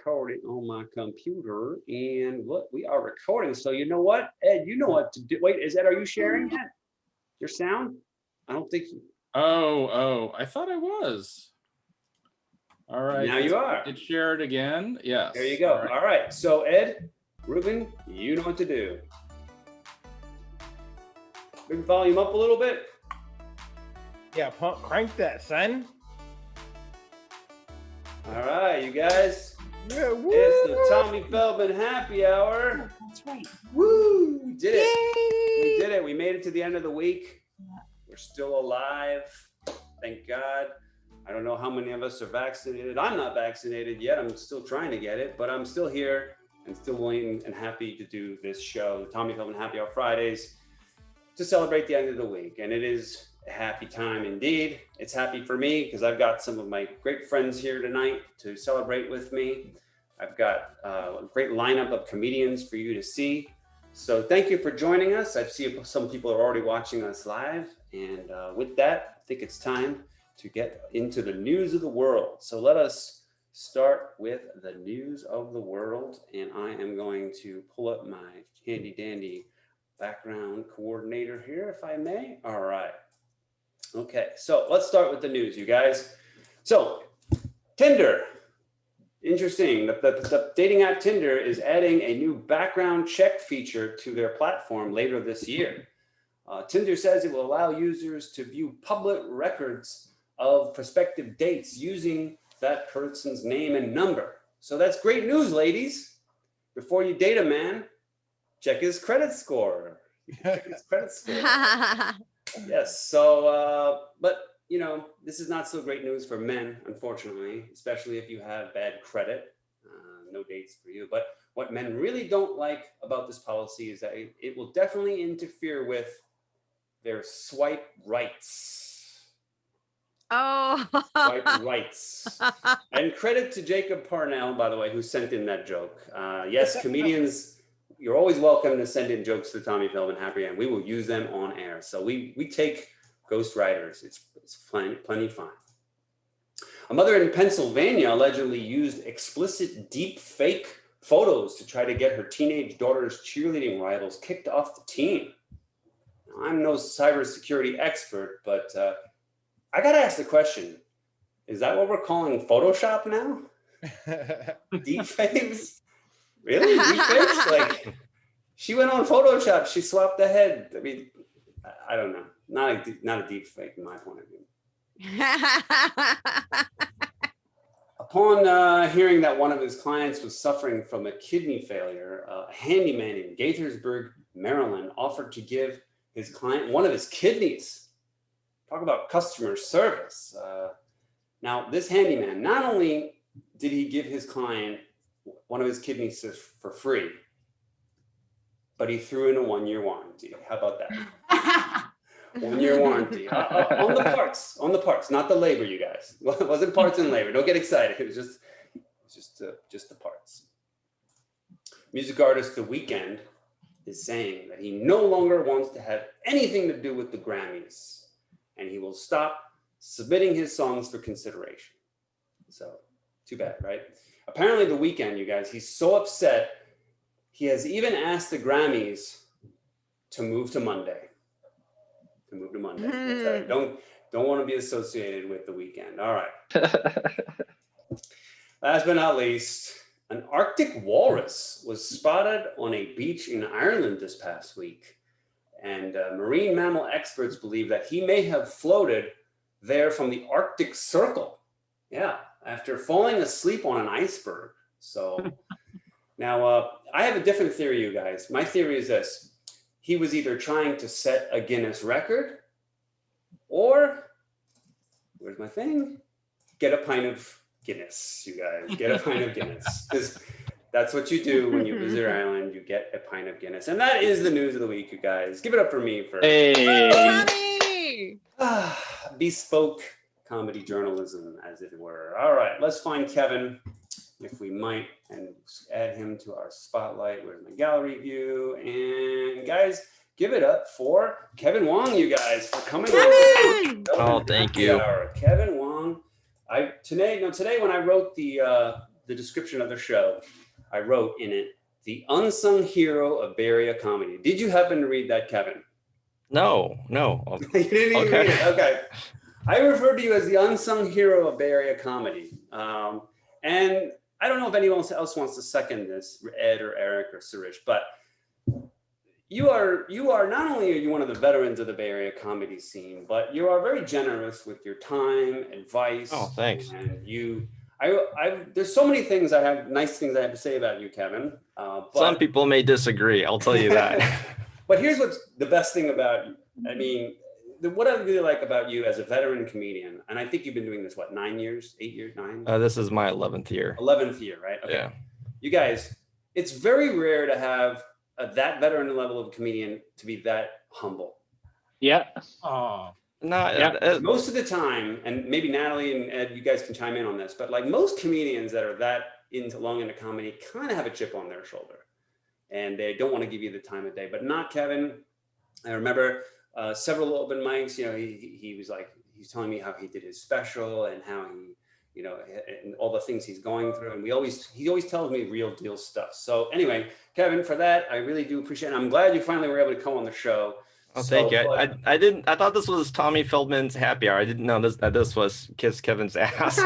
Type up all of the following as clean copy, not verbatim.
record it on my computer, and look, we are recording. So you know what, Ed, you know what to do. Wait, are you sharing that? Your sound? I don't think you. Oh, I thought I was. All right. Now you are. Did share it again? Yes. There you go. All right. So Ed, Ruben, you know what to do. Bring the volume up a little bit. Yeah, crank that, son. All right, you guys. Yeah, woo! It's the Tommy Feldman Happy Hour. That's right. Woo! We did it. Yay! We did it. We made it to the end of the week. We're still alive. Thank God. I don't know how many of us are vaccinated. I'm not vaccinated yet. I'm still trying to get it, but I'm still here and still willing and happy to do this show, the Tommy Feldman Happy Hour Fridays, to celebrate the end of the week. And it is a happy time indeed. It's happy for me because I've got some of my great friends here tonight to celebrate with me. I've got a great lineup of comedians for you to see. So thank you for joining us. I see some people are already watching us live. And with that, I think it's time to get into the news of the world. So let us start with the news of the world. And I am going to pull up my handy dandy background coordinator here, if I may. All right. Okay, so let's start with the news, you guys. So Tinder, interesting. The dating app Tinder is adding a new background check feature to their platform later this year. Tinder says it will allow users to view public records of prospective dates using that person's name and number. So that's great news, ladies. Before you date a man, check his credit score. Check his credit score. Yes. So, but you know, this is not so great news for men, unfortunately, especially if you have bad credit. No dates for you. But what men really don't like about this policy is that it will definitely interfere with their swipe rights. Oh. Swipe rights. And credit to Jacob Parnell, by the way, who sent in that joke. Yes, comedians, you're always welcome to send in jokes to Tommy Feldman Happy Hour. We will use them on air. So we take ghost writers. It's plenty fun. A mother in Pennsylvania allegedly used explicit deep fake photos to try to get her teenage daughter's cheerleading rivals kicked off the team. Now, I'm no cybersecurity expert, but I got to ask the question, is that what we're calling Photoshop now? Deep fakes? Really? Deep fakes? Like, she went on Photoshop, she swapped the head. I mean, I don't know. Not a deep fake in my point of view. Upon hearing that one of his clients was suffering from a kidney failure, a handyman in Gaithersburg, Maryland, offered to give his client one of his kidneys. Talk about customer service. Now, this handyman, not only did he give his client one of his kidneys for free, but he threw in a 1-year warranty. How about that? 1-year warranty on the parts, not the labor, you guys. It wasn't parts and labor. Don't get excited. It was just the parts. Music artist The Weeknd is saying that he no longer wants to have anything to do with the Grammys, and he will stop submitting his songs for consideration. So, too bad, right? Apparently, The Weeknd, you guys, he's so upset, he has even asked the Grammys to move to Monday. Don't want to be associated with The Weeknd. All right. Last but not least, an Arctic walrus was spotted on a beach in Ireland this past week. And marine mammal experts believe that he may have floated there from the Arctic Circle. Yeah, after falling asleep on an iceberg. So now I have a different theory, you guys. My theory is this. He was either trying to set a Guinness record or, where's my thing? Get a pint of Guinness, you guys. Get a pint of Guinness. Because that's what you do when you visit Ireland. You get a pint of Guinness. And that is the news of the week, you guys. Give it up for me for bespoke comedy journalism, as it were. All right, let's find Kevin, if we might, and add him to our spotlight. Where's my gallery view? And guys, give it up for Kevin Wong, you guys, for coming on. Oh, thank you. Kevin Wong. Today when I wrote the the description of the show, I wrote in it, the unsung hero of Bay Area comedy. Did you happen to read that, Kevin? No. You didn't even Okay. read it. Okay. I refer to you as the unsung hero of Bay Area comedy. And I don't know if anyone else wants to second this, Ed or Eric or Sirish, but you are not only are you one of the veterans of the Bay Area comedy scene, but you are very generous with your time, advice. Oh, thanks. And there's so many things nice things I have to say about you, Kevin. But Some people may disagree. I'll tell you that. But here's what's the best thing about you. I mean, what I really like about you as a veteran comedian, and I think you've been doing this, 9 years, 8 years, 9? This is my 11th year. 11th year, right? Okay. Yeah. You guys, it's very rare to have that veteran level of comedian to be that humble. Yeah. No. Most of the time, and maybe Natalie and Ed, you guys can chime in on this, but like most comedians that are that long into comedy kind of have a chip on their shoulder. And they don't want to give you the time of day, but not Kevin. I remember several open mics, he was like, he's telling me how he did his special and how he, and all the things he's going through. And he always tells me real deal stuff. So anyway, Kevin, for that, I really do appreciate it. I'm glad you finally were able to come on the show. Oh, thank you. I thought this was Tommy Feldman's happy hour. I didn't know that this was Kiss Kevin's Ass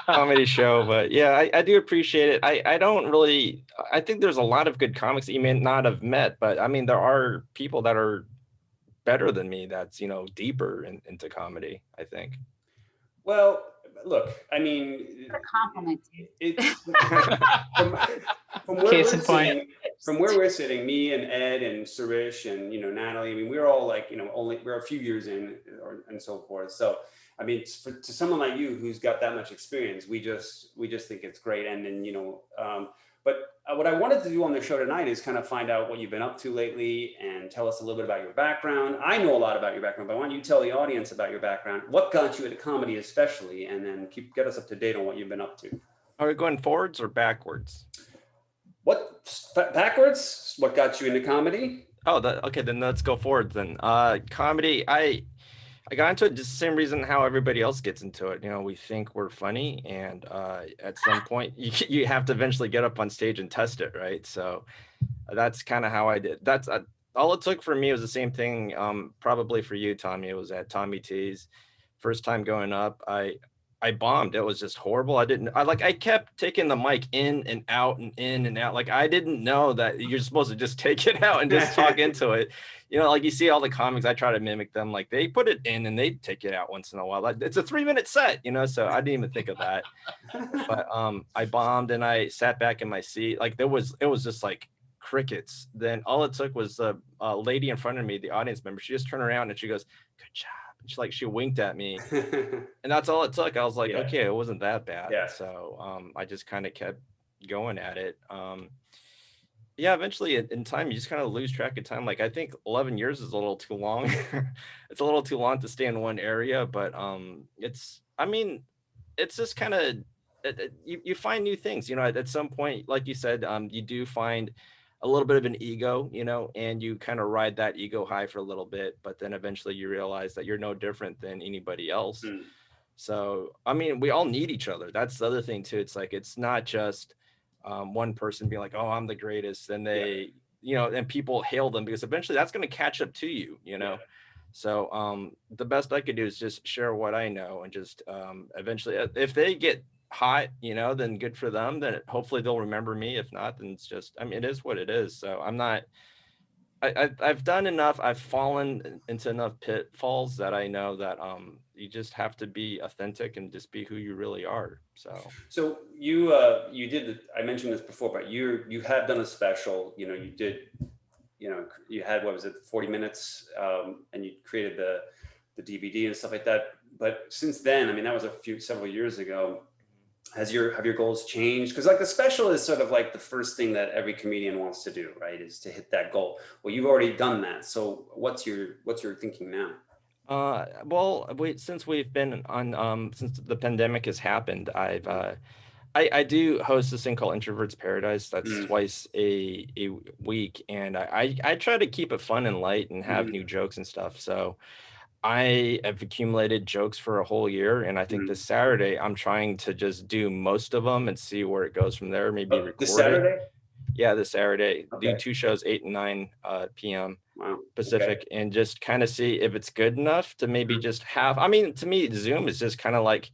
comedy show, but yeah, I do appreciate it. I think there's a lot of good comics that you may not have met, but I mean, there are people that are better than me that's, deeper into comedy, I think. Well, look, I mean, a compliment. It's from where we're sitting, me and Ed and Sirish and Natalie. I mean, we're all like we're a few years in and so forth. So I mean, to someone like you who's got that much experience, we just think it's great. And then but what I wanted to do on the show tonight is kind of find out what you've been up to lately and tell us a little bit about your background. I know a lot about your background, but I want you to tell the audience about your background, what got you into comedy especially, and then get us up to date on what you've been up to. Are we going forwards or backwards? Backwards? What got you into comedy? Oh, okay, then let's go forward then. Comedy, I got into it just the same reason how everybody else gets into it. We think we're funny, and at some point you have to eventually get up on stage and test it, right? So that's kind of how I did. That's all it took for me was the same thing. Probably for you, Tommy, it was at Tommy T's. First time going up, I bombed. It was just horrible. I kept taking the mic in and out and in and out. Like, I didn't know that you're supposed to just take it out and just talk into it. Like you see all the comics, I try to mimic them. Like, they put it in and they take it out once in a while. Like, it's a 3-minute set, so I didn't even think of that. But I bombed and I sat back in my seat. Like, it was just like crickets. Then all it took was a lady in front of me, the audience member. She just turned around and she goes, "Good job." She winked at me, and that's all it took. I was like, okay, it wasn't that bad. Yeah. So I just kind of kept going at it. Eventually in time, you just kind of lose track of time. Like, I think 11 years is a little too long. It's a little too long to stay in one area, but it's just kind of, you find new things, at some point, like you said, you do find a little bit of an ego, and you kind of ride that ego high for a little bit, but then eventually you realize that you're no different than anybody else. So, I mean, we all need each other. That's the other thing too. It's like, it's not just one person being like, "Oh, I'm the greatest," and they, and people hail them, because eventually that's going to catch up to you, So the best I could do is just share what I know, and just eventually, if they get hot, then good for them. Then hopefully they'll remember me. If not, then it's just, it is what it is. So I've done enough. I've fallen into enough pitfalls that I know that you just have to be authentic and just be who you really are. So you did. I mentioned this before, but you have done a special. You did. You had, what was it, 40 minutes, and you created the DVD and stuff like that. But since then, that was several years ago. Have your goals changed? Because like the special is sort of like the first thing that every comedian wants to do, right? Is to hit that goal. Well, you've already done that. So what's your thinking now? Since we've been on, since the pandemic has happened, I do host this thing called Introverts Paradise. That's twice a week, and I try to keep it fun and light and have new jokes and stuff. So I have accumulated jokes for a whole year, and I think this Saturday I'm trying to just do most of them and see where it goes from there. Maybe This record it. Saturday? Yeah, this Saturday. Okay. Do 2 shows, 8 and 9 p.m. Wow. Pacific, and just kind of see if it's good enough to maybe just have. I mean, to me, Zoom is just kind of like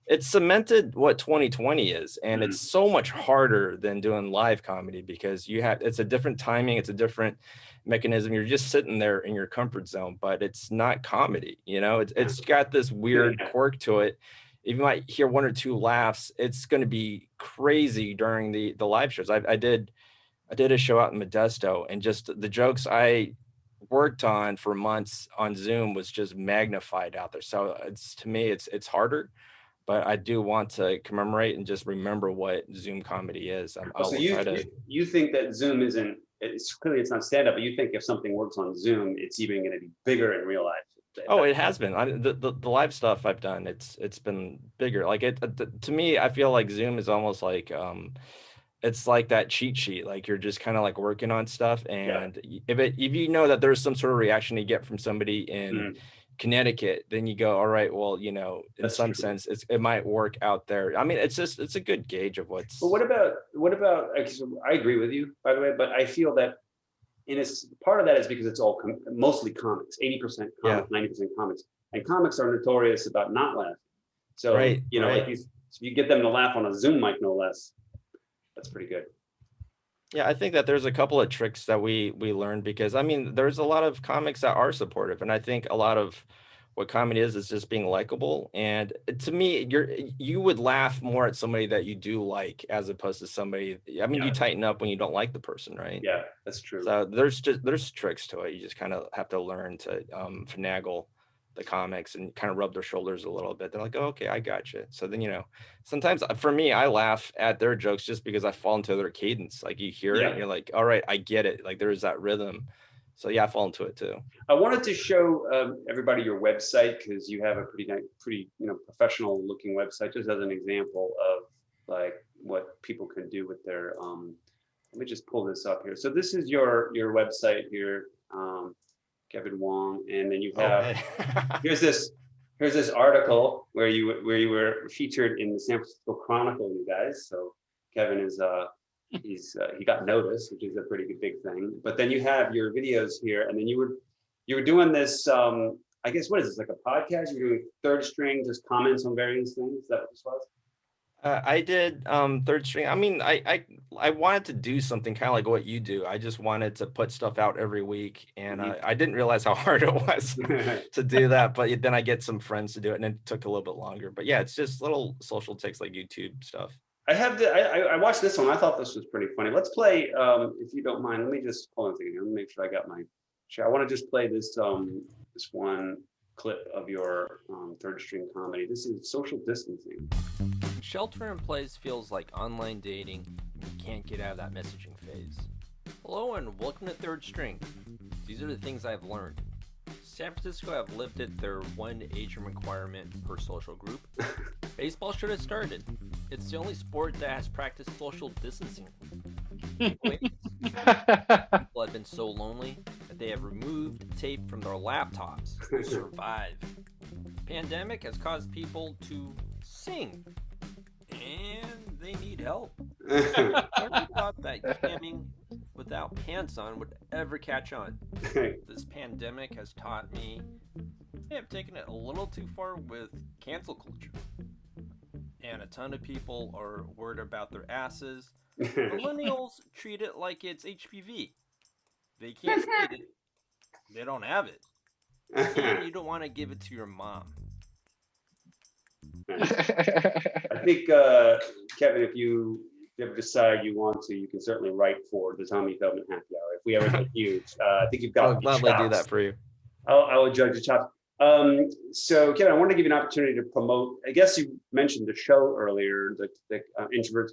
it's cemented what 2020 is, and it's so much harder than doing live comedy because it's a different timing, it's a different mechanism. You're just sitting there in your comfort zone, but it's not comedy, you know. It's got this weird quirk to it. You might hear 1 or 2 laughs. It's going to be crazy during the live shows. I did a show out in Modesto, and just the jokes I worked on for months on Zoom was just magnified out there. So to me, it's harder, but I do want to commemorate and just remember what Zoom comedy is. So you think that Zoom isn't, it's clearly it's not stand up, but you think if something works on Zoom, it's even going to be bigger in real life? Oh, it has been. The live stuff I've done, it's been bigger. Like to me, I feel like Zoom is almost like it's like that cheat sheet. Like you're just kind of like working on stuff, and if you know that there's some sort of reaction you get from somebody in Connecticut, then you go, all right, well, you know, in some sense, it might work out there. I mean, it's a good gauge of what's. But what about? I agree with you, by the way, but I feel that part of that is because it's all mostly comics, 80% comics, 90% comics, and comics are notorious about not laughing. So like if you get them to laugh on a Zoom mic, no less. That's pretty good. Yeah, I think that there's a couple of tricks that we learned because I mean, there's a lot of comics that are supportive, and I think a lot of what comedy is just being likable. And to me, you would laugh more at somebody that you do like as opposed to somebody. I mean, you tighten up when you don't like the person, right? Yeah, that's true. So there's tricks to it. You just kind of have to learn to finagle the comics and kind of rub their shoulders a little bit. They're like, oh, okay, I got you. So then, you know, sometimes for me, I laugh at their jokes just because I fall into their cadence. Like you hear it and you're like, all right, I get it. Like there's that rhythm. So yeah, I fall into it too. I wanted to show everybody your website because you have a pretty professional looking website, just as an example of like what people can do with their let me just pull this up here. So this is your website here. Kevin Wong, and then you have here's this article where you were featured in the San Francisco Chronicle, you guys. So Kevin is he got noticed, which is a pretty big thing. But then you have your videos here, and then you were doing this. I guess what is this, like a podcast? You're doing Third String, just comments on various things. Is that what this was? I did Third String. I mean, I wanted to do something kind of like what you do. I just wanted to put stuff out every week, and I didn't realize how hard it was to do that. But then I get some friends to do it, and it took a little bit longer. But yeah, it's just little social tics like YouTube stuff. I watched this one. I thought this was pretty funny. Let's play, if you don't mind. Let me just hold on a second. Let me make sure I got my share. I want to just play this this one clip of your Third String comedy. This is social distancing. Shelter in place feels like online dating, and you can't get out of that messaging phase. Hello and welcome to Third String. These are the things I've learned. San Francisco have lifted their 1 age requirement per social group. Baseball should have started. It's the only sport that has practiced social distancing. People have been so lonely that they have removed tape from their laptops to survive. Pandemic has caused people to sing. And they need help. I never thought that camming without pants on would ever catch on. This pandemic has taught me I have taken it a little too far with cancel culture. And a ton of people are worried about their asses. Millennials treat it like it's HPV. They can't get it. They don't have it. And you don't want to give it to your mom. I think, Kevin, if you ever decide you want to, you can certainly write for the Tommy Feldman Happy Hour. If we ever get huge, I think you've got. I'll gladly do that for you. I will judge your chops. So, Kevin, I want to give you an opportunity to promote. I guess you mentioned the show earlier, the Introverts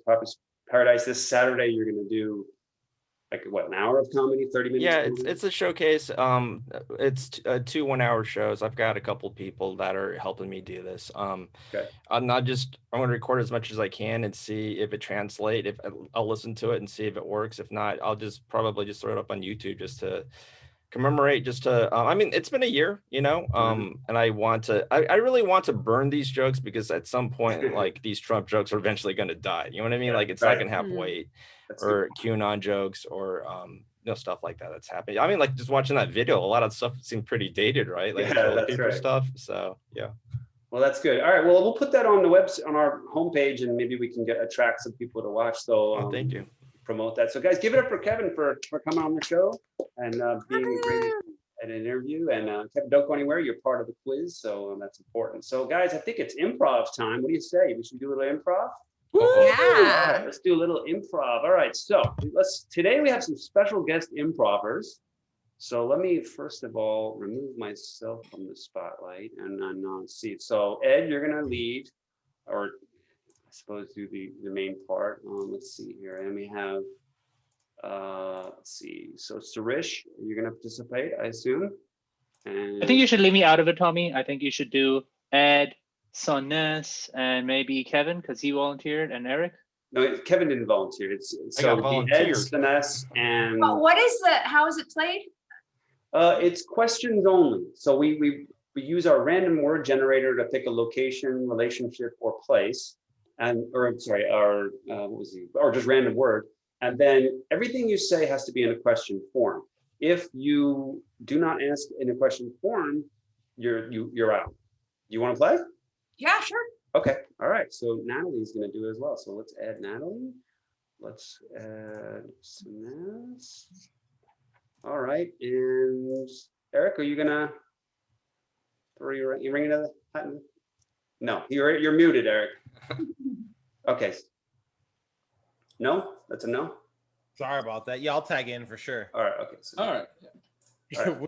Paradise. This Saturday, you're going to do like what, an hour of comedy, 30 minutes? Yeah, it's a showcase. It's 2 1-hour shows. I've got a couple people that are helping me do this. Okay. I'm going to record as much as I can and see if it translates. If I'll listen to it and see if it works. If not, I'll probably just throw it up on YouTube just to commemorate just to, I mean, it's been a year, you know, and I really want to burn these jokes because at some point, like these Trump jokes are eventually going to die. You know what I mean? Like it's not going to have weight, or QAnon jokes, or stuff like that that's happening. I mean, like just watching that video, a lot of stuff seemed pretty dated, right? Like toilet paper stuff. So yeah. Well, that's good. All right. Well, we'll put that on the website, on our homepage, and maybe we can attract some people to watch. So thank you. Promote that. So guys, give it up for Kevin for coming on the show and being great at an interview. And Kevin, don't go anywhere. You're part of the quiz, so that's important. So guys, I think it's improv time. What do you say? We should do a little improv? Yeah. All right, let's do a little improv. All right, so today we have some special guest improvers. So let me first of all remove myself from the spotlight and then see. So Ed, you're gonna lead, or I suppose do the main part. Let's see here, and we have let's see. So Sirish, you're gonna participate, I assume. And I think you should leave me out of it, Tommy. I think you should do Ed, Soness, and maybe Kevin because he volunteered, and Eric. No, Kevin didn't volunteer. It's so Ed, Soness, and. But how is it played? It's questions only. So we use our random word generator to pick a location, relationship, or place, or just random word. And then everything you say has to be in a question form. If you do not ask in a question form, you're out. You want to play? Yeah, sure. Okay. All right. So Natalie's going to do it as well. So let's add Natalie. Let's add Soness. All right, and Eric, are you gonna throw your ring into the hat? No, you're muted, Eric. Okay. No, that's a no. Sorry about that. Yeah, I'll tag in for sure. All right. Okay. So, all right.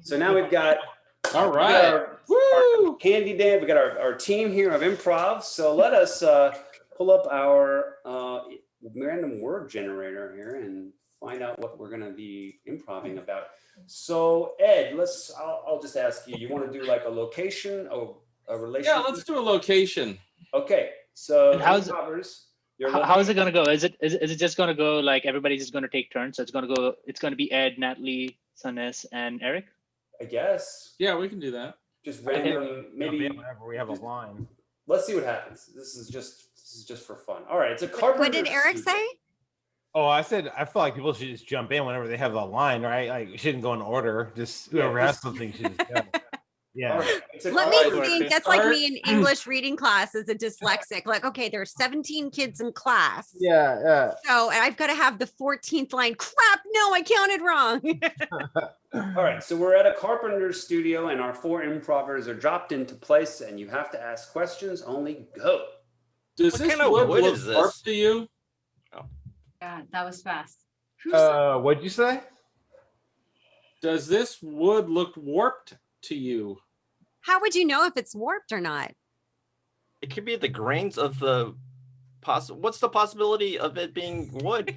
So now we've got. All right. Our Candy Day. We got our team here of improv. So let us pull up our random word generator here and find out what we're going to be improving about. So Ed, I'll just ask you, you want to do like a location or a relationship? Yeah, let's do a location. Okay. So how is it going to go? Is it just going to go like everybody's just going to take turns? So it's going to be Ed, Natalie, Soness, and Eric? I guess. Yeah, we can do that. Just random, maybe whenever we have a line. Let's see what happens. This is just for fun. All right, it's a carpenter. What did Eric say? Oh, I said I feel like people should just jump in whenever they have a line, right? Like it shouldn't go in order. Just whoever has something should just go. Yeah. Right. Let me think. That's like me in English reading class as a dyslexic. Like, okay, there's 17 kids in class. Yeah. So I've got to have the 14th line. Crap, no, I counted wrong. All right, so we're at a carpenter's studio and our 4 improvers are dropped into place and you have to ask questions. Only go. Does this wood look warped to you? God, that was fast. What'd you say? Does this wood look warped to you? How would you know if it's warped or not? It could be the grains of the what's the possibility of it being wood?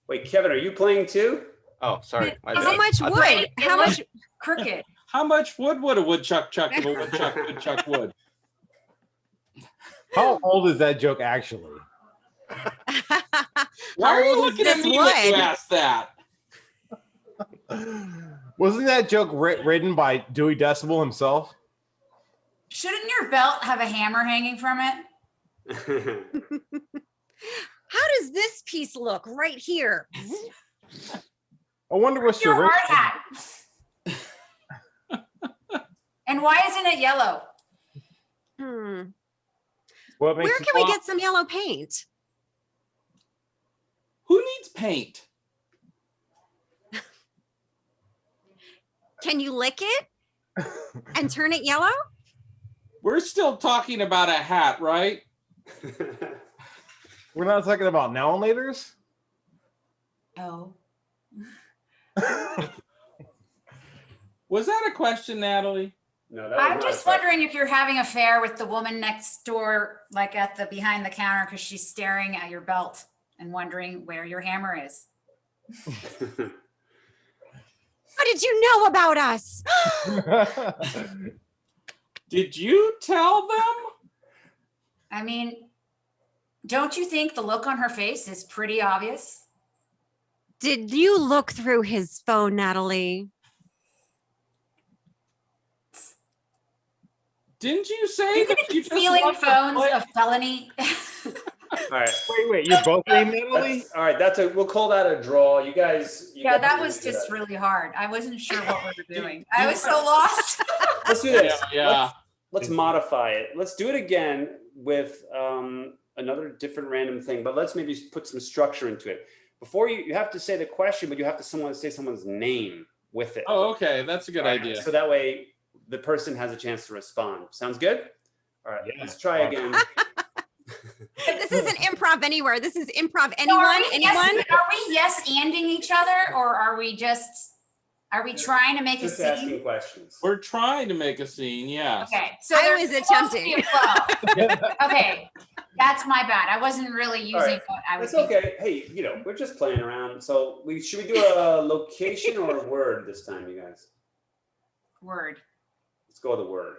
Wait, Kevin, are you playing too? Oh, sorry. How much wood? How much crooked? How much wood would a woodchuck chuck if a woodchuck would chuck wood? How old is that joke actually? Why are you looking at me when you ask that? Wasn't that joke written by Dewey Decibel himself? Shouldn't your belt have a hammer hanging from it? How does this piece look right here? I wonder what's your hard hat. And why isn't it yellow? Where can we get some yellow paint? Who needs paint? Can you lick it and turn it yellow? We're still talking about a hat, right? We're not talking about now and laters? Oh. Was that a question, Natalie? No, I'm just wondering if you're having an affair with the woman next door, like at the behind the counter, because she's staring at your belt and wondering where your hammer is. How did you know about us? Did you tell them? I mean, don't you think the look on her face is pretty obvious? Did you look through his phone, Natalie? Didn't you say that you just Stealing want to phones play- a felony? All right. Wait, you're both named Natalie? All right, we'll call that a draw. You guys. Yeah, guys that can was do just that. really hard. I wasn't sure what we were doing. I was so lost. Let's do this. Yeah. Let's modify it. Let's do it again with another different random thing, but let's maybe put some structure into it. Before you have to say the question, but you have to say someone's name with it. Oh, okay. That's a good idea. So that way the person has a chance to respond. Sounds good? All right, Yeah. let's try again. This isn't improv anywhere. This is improv So anyone, are we anyone. Are we yes-anding each other, or are we trying to make a Just scene? asking questions. We're trying to make a scene, yes. Okay, so I there's was supposed to be attempting. a flow. Okay, that's my bad. I wasn't really using right. what I was That's thinking. okay. Hey, we're just playing around. So should we do a location or a word this time, you guys? Word. Let's go with a word.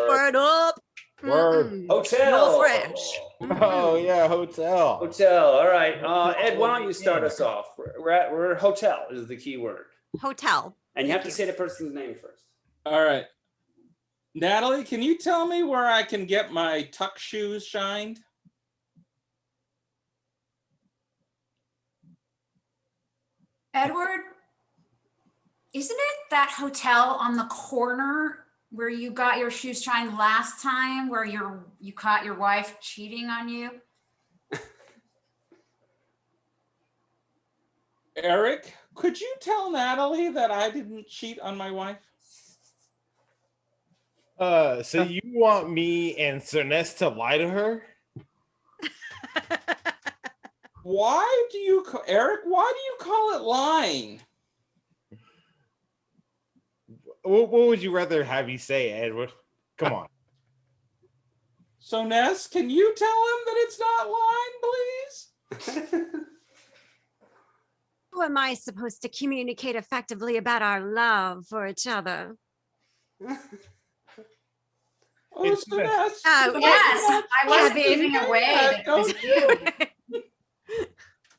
Word up. Word. Mm-mm. Hotel. No French. Oh yeah, hotel. Hotel. All right. Ed, why don't you start us off? We're hotel is the key word. Hotel. And you have to say the person's name first. All right. Natalie, can you tell me where I can get my tuck shoes shined? Edward, isn't it that hotel on the corner where you got your shoes shined last time, where you caught your wife cheating on you? Eric, could you tell Natalie that I didn't cheat on my wife? So you want me and Soness to lie to her? Why do you, Eric, why do you call it lying? What would you rather have you say, Edward? Come on. So Ness, can you tell him that it's not lying, please? How am I supposed to communicate effectively about our love for each other? Oh, It's so Ness. Oh, Yes, I wasn't Kevin. giving away that it was you.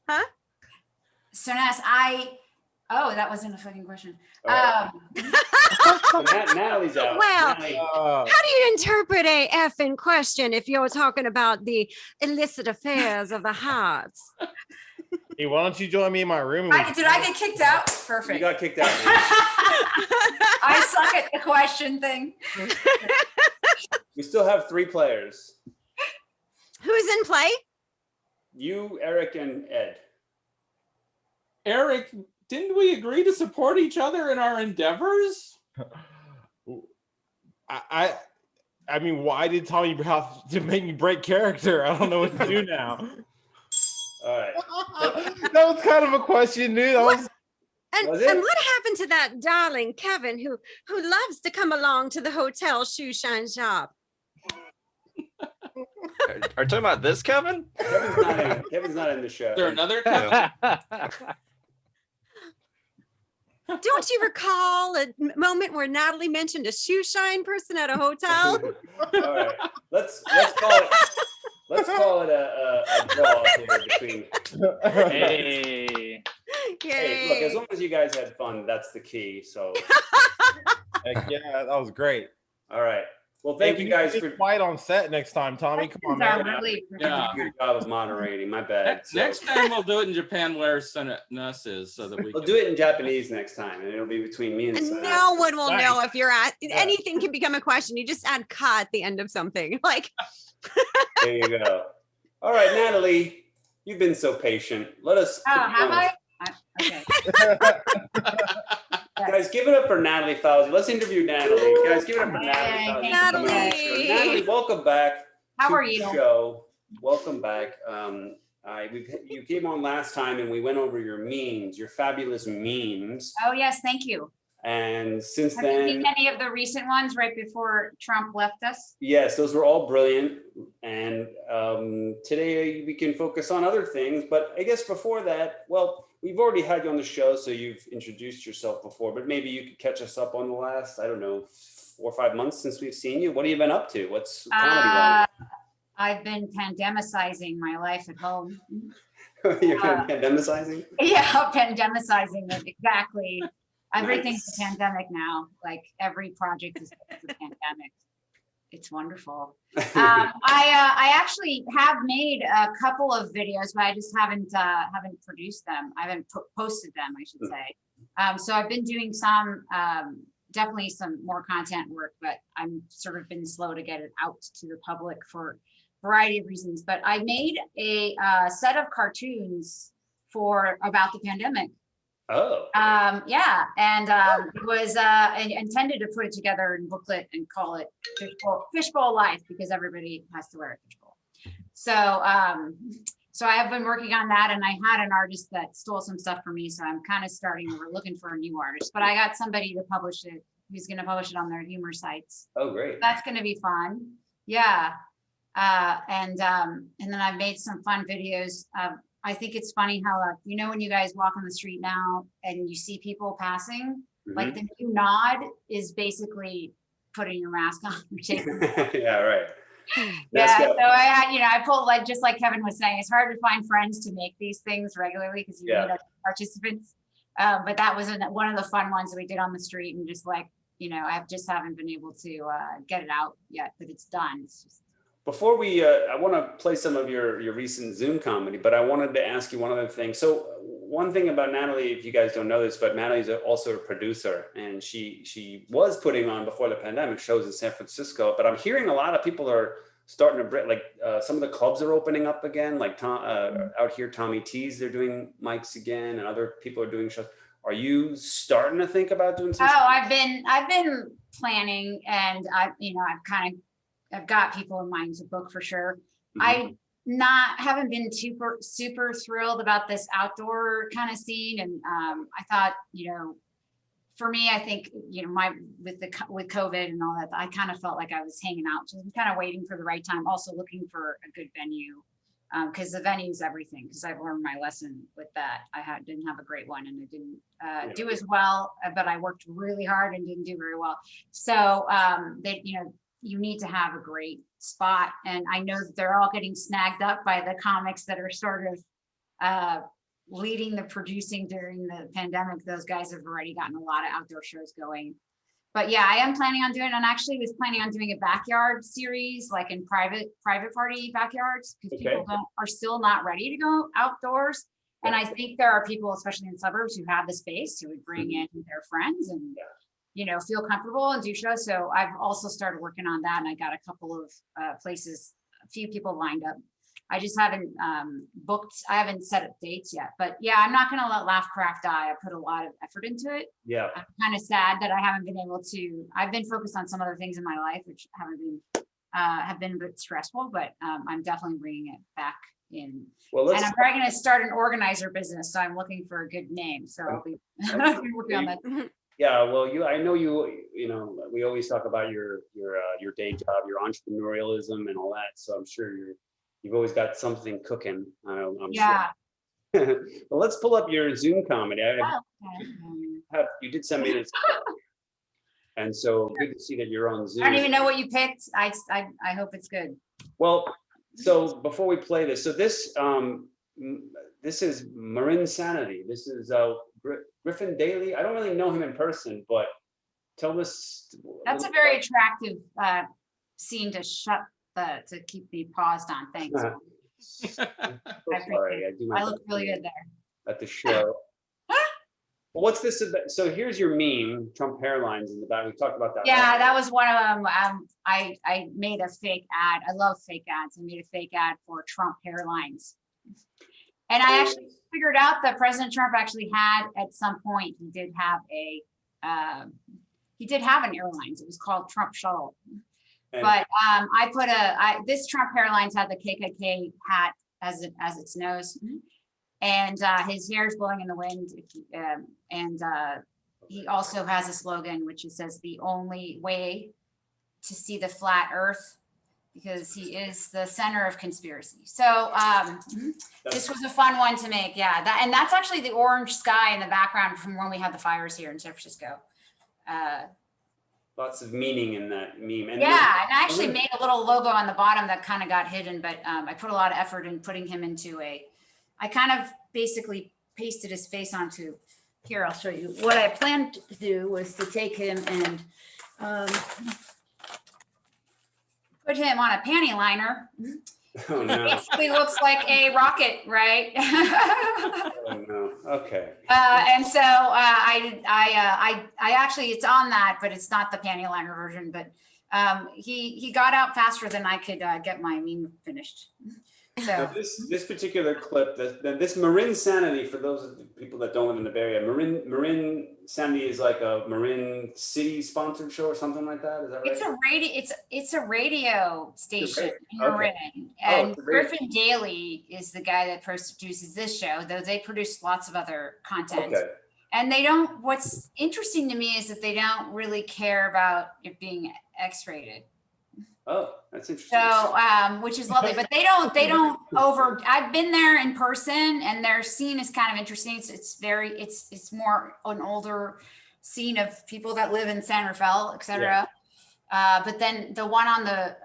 Huh? Soness, that wasn't a fucking question. All right. So Natalie's out. Well, Natalie, How do you interpret a effing question if you're talking about the illicit affairs of the hearts? Hey, why don't you join me in my room? Did I get kicked out? you Perfect. got kicked out. I suck at the question thing. We still have 3 players. Who's in play? You, Eric, and Ed. Eric, didn't we agree to support each other in our endeavors? I mean, why did Tommy have to make me break character? I don't know what to do now. All right. That was kind of a question, dude. That was And Was it? what happened to that darling Kevin who loves to come along to the hotel shoe shine shop? Are you talking about this, Kevin? Kevin's not in the show. Is there another Kevin? Don't you recall a moment where Natalie mentioned a shoe shine person at a hotel? All right. Let's call it a draw here between. Hey. Hey, look, as Yay. long as you guys had fun, that's the key. So, heck yeah, that was great. all right. Well, thank you guys for quiet on set next time, Tommy. Come on, Questions are man. really- Yeah. your job of moderating. My bad. So, Next time we'll do it in Japan where Soness is so that we we'll can... do it in Japanese next time, and it'll be between me and. And Soness. no one will know if you're at Yeah. anything can become a question. You just add "ka" at the end of something. Like, There you go. All right, Natalie, you've been so patient. Let us. Oh, have I? Okay. Guys, give it up for Natalie Fowzie. Let's interview Natalie. Guys, give it up for Natalie Fowzie. Natalie. Natalie, welcome back. How to are the you? Show. Welcome back. You came on last time and we went over your memes, your fabulous memes. Oh, yes, thank you. And since Have you then, seen any of the recent ones right before Trump left us? yes, those were all brilliant. And today we can focus on other things. But I guess before that, well, we've already had you on the show, so you've introduced yourself before, but maybe you could catch us up on the last, I don't know, 4 or 5 months since we've seen you. What have you been up to? What's comedy like? I've been pandemicizing my life at home. You're pandemicizing? Yeah, pandemicizing it, exactly. Everything's a pandemic now. Like every project is a pandemic. It's wonderful. I actually have made a couple of videos, but I just haven't produced them. I haven't posted them, I should say. So I've been doing some, definitely some more content work, but I'm sort of been slow to get it out to the public for a variety of reasons. But I made a set of cartoons about the pandemic. Oh. Yeah, and it was intended to put it together in booklet and call it Fishbowl Life, because everybody has to wear a fishbowl. So so I have been working on that, and I had an artist that stole some stuff from me, so I'm kind of we're looking for a new artist, but I got somebody to publish it who's going to publish it on their humor sites. Oh, great. That's going to be fun. Yeah. And then I've made some fun videos. I think it's funny how, like, you know, when you guys walk on the street now and you see people passing, like the new nod is basically putting your mask on. Yeah, right. Yeah, so I pull, like, just like Kevin was saying, it's hard to find friends to make these things regularly because you need other participants. But that was one of the fun ones that we did on the street, and just like, you know, I just haven't been able to get it out yet, but it's done. It's just. Before we, I want to play some of your recent Zoom comedy, but I wanted to ask you one other thing. So one thing about Natalie, if you guys don't know this, but Natalie's also a producer, and she was putting on, before the pandemic, shows in San Francisco. But I'm hearing a lot of people are starting to break, like some of the clubs are opening up again, like out here, Tommy T's, they're doing mics again, and other people are doing shows. Are you starting to think about doing something? Oh, I've been planning, and I've got people in mind to book for sure. I haven't been super thrilled about this outdoor kind of scene, and I thought, you know, for me, I think, you know, with COVID and all that, I kind of felt like I was hanging out, just kind of waiting for the right time. Also looking for a good venue, because the venue is everything. Because I've learned my lesson with that. Didn't have a great one, and I didn't do as well. But I worked really hard and didn't do very well. So you need to have a great spot. And I know that they're all getting snagged up by the comics that are sort of leading the producing during the pandemic. Those guys have already gotten a lot of outdoor shows going. But yeah, I am planning on doing it. And actually was planning on doing a backyard series, like in private party backyards, because people are still not ready to go outdoors. And I think there are people, especially in suburbs, who have the space, who would bring in their friends and you know, feel comfortable and do shows. So I've also started working on that, and I got a couple of places, a few people lined up. I just haven't I haven't set up dates yet, but yeah, I'm not going to let Laugh Craft die. I put a lot of effort into it. Yeah. I'm kind of sad that I haven't been able to, I've been focused on some other things in my life, which have been a bit stressful, but I'm definitely bringing it back in. Well, and I'm probably going to start an organizer business. So I'm looking for a good name. So I'll be working on that. Yeah, well, I know you know, we always talk about your day job, your entrepreneurialism and all that. So I'm sure you've always got something cooking. I'm sure. Well, let's pull up your Zoom comedy. You did send me this, and so good to see that you're on Zoom. I don't even know what you picked. I hope it's good. Well, so before we play this, so this is Marin Sanity. This is Griffin Daly. I don't really know him in person, but tell us. That's a very attractive scene to keep me paused on. Thanks. Sorry, I look really good there. At the show. Well, what's this about? So here's your meme, Trump hairlines in the back. We talked about that. Yeah, that was one of them. I made a fake ad. I love fake ads. I made a fake ad for Trump hairlines. And I actually figured out that President Trump actually had, at some point, he did have an airlines. It was called Trump Shuttle. But I put this Trump Airlines had the KKK hat as its nose, and his hair is blowing in the wind. And he also has a slogan which says, "The only way to see the flat Earth," because he is the center of conspiracy. So this was a fun one to make. Yeah, and that's actually the orange sky in the background from when we had the fires here in San Francisco. Lots of meaning in that meme. And yeah, and I actually made a little logo on the bottom that kind of got hidden, but I put a lot of effort in putting him into I kind of basically pasted his face onto here. I'll show you. What I planned to do was to take him and put him on a panty liner. Oh no. Basically looks like a rocket, right? Oh no. Okay. And so I actually, it's on that, but it's not the panty liner version. But he got out faster than I could get my meme finished. Now So this particular clip, this Marin Sanity, for those of the people that don't live in the Bay Area, Marin Sanity is like a Marin City sponsored show or something like that. Is that right? it's a radio station in Okay. Marin, Oh, and it's a radio- Griffin Daly is the guy that produces this show, though they produce lots of other content. Okay. And they don't, what's interesting to me is that they don't really care about it being X-rated. Oh, that's interesting. So, which is lovely, but they don't I've been there in person, and their scene is kind of interesting. It's more an older scene of people that live in San Rafael, etc. But then the one on the,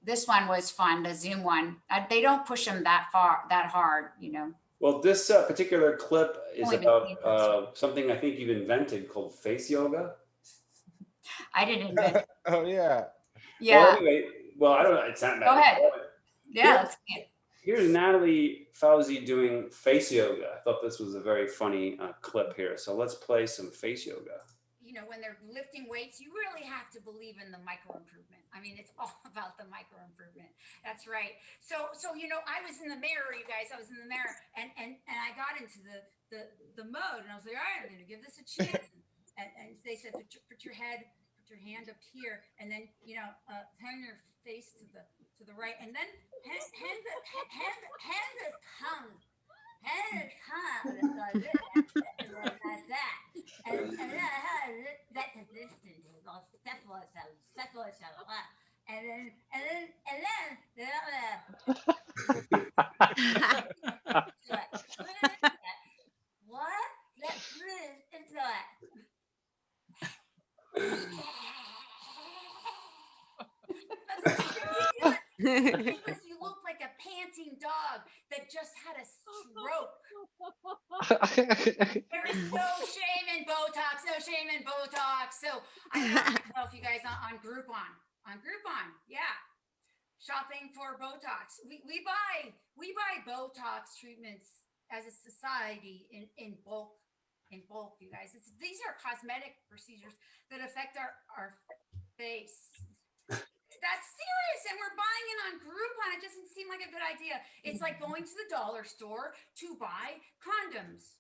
this one was fun, the Zoom one. They don't push them that hard, you know. Well, this particular clip is Only been about something I think you've invented called face yoga. I didn't invent it. Oh yeah. Yeah. Well, anyway, I don't know. It's not Go ahead. Yeah. Let's see it. Here's Natalie Fowzie doing face yoga. I thought this was a very funny clip here. So let's play some face yoga. You know, when they're lifting weights, you really have to believe in the micro improvement. I mean, it's all about the micro improvement. That's right. So you know, I was in the mirror, you guys. I was in the mirror, and I got into the mode, and I was like, all right, I'm going to give this a chance. and they said, put your hand up here, and then turn your face to the right, and then hand the tongue like that, and then that's a distance. Step and then what? Let's breathe into it. Because you look like a panting dog that just had a stroke. There is no shame in Botox, no shame in Botox. So I don't know if you guys on Groupon, yeah, shopping for Botox. We buy Botox treatments as a society in bulk. You guys, these are cosmetic procedures that affect our face. That's serious, and we're buying it on Groupon. It doesn't seem like a good idea. It's like going to the dollar store to buy condoms.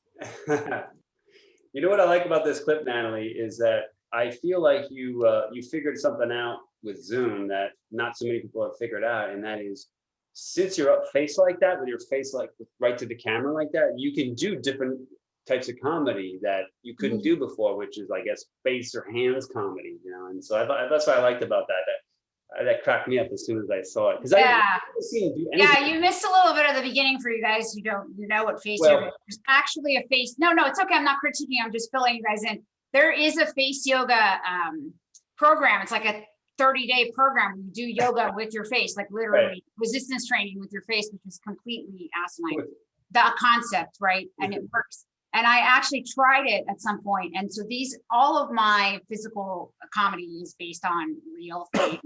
You know what I like about this clip, Natalie, is that I feel like you figured something out with Zoom that not so many people have figured out, and that is, since you're up face like that, with your face like right to the camera like that, you can do different types of comedy that you couldn't do before, which is, I guess, face or hands comedy, you know. And so I thought that's what I liked about that cracked me up as soon as I saw it. You missed a little bit of the beginning for you guys who don't know what face yoga is. There's actually a face. No, it's okay. I'm not critiquing. I'm just filling you guys in. There is a face yoga program. It's like a 30-day program where you do yoga with your face, like literally resistance training with your face, which is completely asinine. The concept, right? And it works. And I actually tried it at some point. And so all of my physical comedy is based on real things.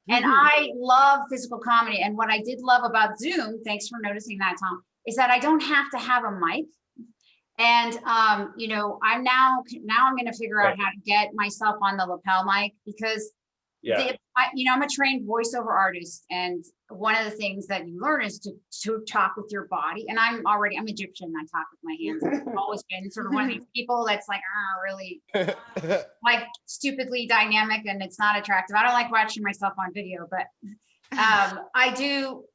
And I love physical comedy. And what I did love about Zoom, thanks for noticing that, Tom, is that I don't have to have a mic. And, I'm now I'm going to figure out how to get myself on the lapel mic, because I'm a trained voiceover artist, and one of the things that you learn is to talk with your body. And I'm Egyptian. I talk with my hands. I've always been sort of one of these people that's like, really like stupidly dynamic, and it's not attractive. I don't like watching myself on video, but I do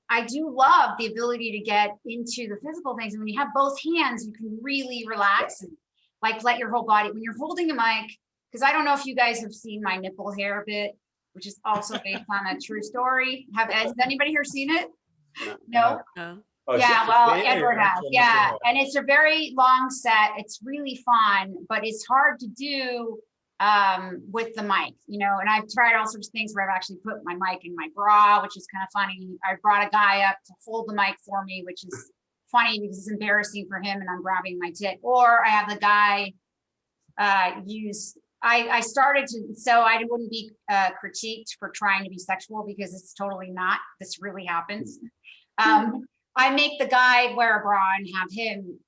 love the ability to get into the physical things. And when you have both hands, you can really relax and like let your whole body, when you're holding a mic, because I don't know if you guys have seen my nipple hair bit, which is also based on a true story. Has anybody here seen it? No? No. Yeah, well, Edward has. Yeah, and it's a very long set. It's really fun, but it's hard to do with the mic, and I've tried all sorts of things where I've actually put my mic in my bra, which is kind of funny. I brought a guy up to hold the mic for me, which is funny because it's embarrassing for him and I'm grabbing my tit. Or I have the guy I started to, so I wouldn't be critiqued for trying to be sexual because it's totally not. This really happens. I make the guy wear a bra and have him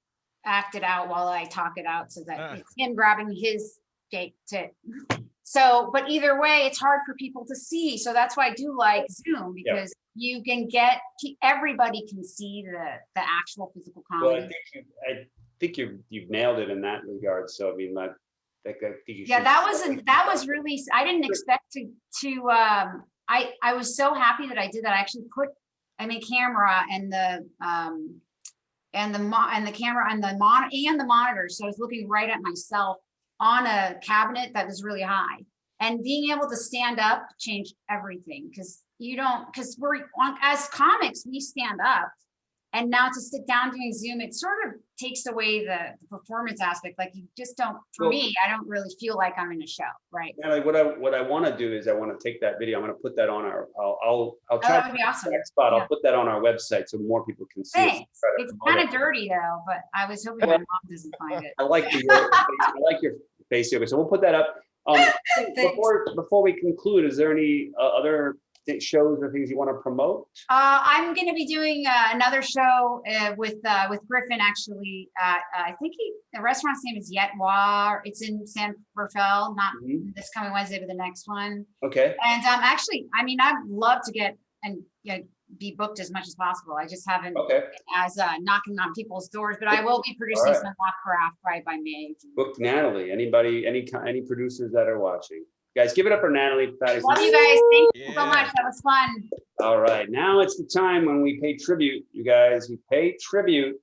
act it out while I talk it out so that it's him grabbing his fake tit. So, but either way, it's hard for people to see. So that's why I do like Zoom, because you can everybody can see the actual physical comedy. Well, I think you've nailed it in that regard. So I mean, I think you yeah, that was really, I didn't expect to I was so happy that I did that. I actually put a camera and the camera and the monitor. So I was looking right at myself on a cabinet that was really high, and being able to stand up changed everything. Because we're as comics, we stand up, and now to sit down doing Zoom, it sort of takes away the performance aspect. Like you just don't, me, I don't really feel like I'm in a show, right? Yeah, like what I want to do is I want to take that video. I'm going to put that on I'll try that would be awesome. spot. I'll put that on our website so more people can see it. It's kind of dirty though, but I was hoping my mom doesn't find it. I like your face yoga. So we'll put that up. Before we conclude, is there any other shows or things you want to promote? I'm going to be doing another show with Griffin, actually. I think the restaurant's name is Yet War. It's in San Rafael, not this coming Wednesday, but the next one. Okay. And actually, I mean, I'd love to get and be booked as much as possible. I just haven't as knocking on people's doors, but I will be producing some Lovecraft right by May. Book Natalie. Anybody, any producers that are watching? Guys, give it up for Natalie. Love you guys. Thank you so much. That was fun. All right. Now it's the time when we pay tribute, you guys. We pay tribute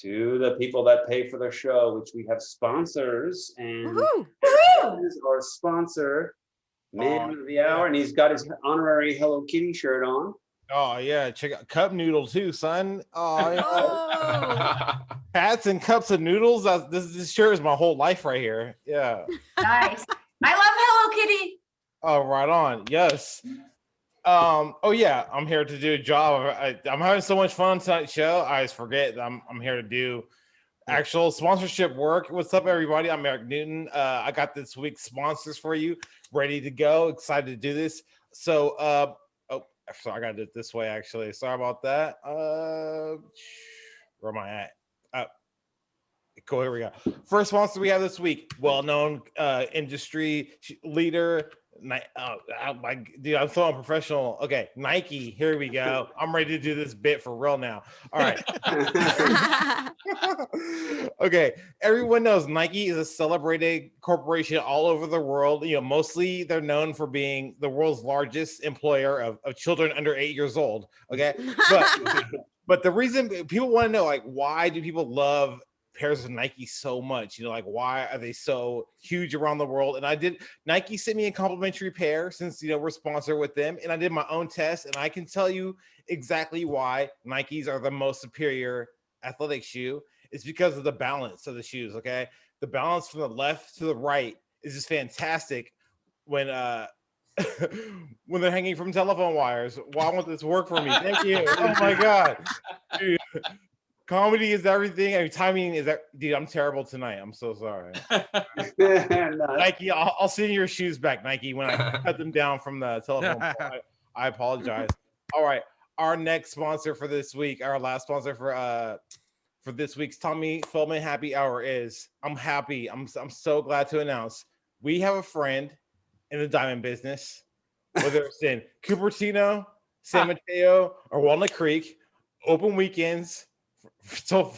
to the people that pay for the show, which we have sponsors. And is our sponsor, Man of the Hour, and he's got his honorary Hello Kitty shirt on. Oh yeah, check out Cup Noodle too, son. Oh, yeah. Hats and cups of noodles. This shirt is my whole life right here. Yeah. Nice. I love Hello Kitty. Oh, right on. Yes. Oh yeah, I'm here to do a job. I'm having so much fun on tonight's show. I just forget that I'm here to do actual sponsorship work. What's up, everybody? I'm Eric Newton. I got this week's sponsors for you, ready to go. Excited to do this. So, so I got to do it this way, actually. Sorry about that. Where am I at? Cool, here we go. First sponsor we have this week, well-known industry leader. Dude, I'm so unprofessional. Okay, Nike, here we go. I'm ready to do this bit for real now. All right. Okay, everyone knows Nike is a celebrated corporation all over the world. Mostly they're known for being the world's largest employer of children under 8 years old. Okay, but the reason people want to know, like, why do people love pairs of Nike so much? Why are they so huge around the world? And Nike sent me a complimentary pair since we're sponsored with them, and I did my own test, and I can tell you exactly why Nikes are the most superior athletic shoe. It's because of the balance of the shoes. Okay, the balance from the left to the right is just fantastic when when they're hanging from telephone wires. Why won't this work for me? Thank you. Oh my god, dude. Comedy is everything. I mean, timing is that, dude. I'm terrible tonight. I'm so sorry. Nike, I'll send your shoes back, Nike, when I cut them down from the telephone. I apologize. All right, our next sponsor for this week, our last sponsor for this week's Tommy Feldman Happy Hour is. I'm happy. I'm so glad to announce we have a friend in the diamond business, whether it's in Cupertino, San Mateo, or Walnut Creek. Open weekends. So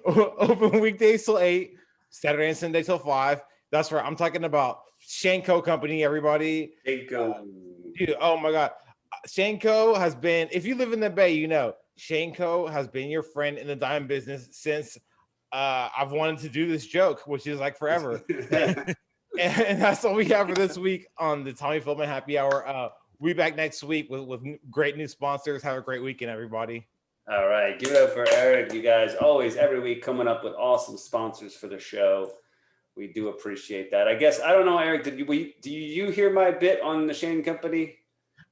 open weekdays till 8, Saturday and Sunday till 5. That's right. I'm talking about Shanko Company, everybody. Shanko. Dude, oh my God. Shanko has been, if you live in the Bay, Shanko has been your friend in the diamond business since I've wanted to do this joke, which is like forever. and that's all we have for this week on the Tommy Feldman Happy Hour. We'll be back next week with great new sponsors. Have a great weekend, everybody. All right, give it up for Eric. You guys always every week coming up with awesome sponsors for the show. We do appreciate that. I guess I don't know, Eric. Do you hear my bit on the Shane Company?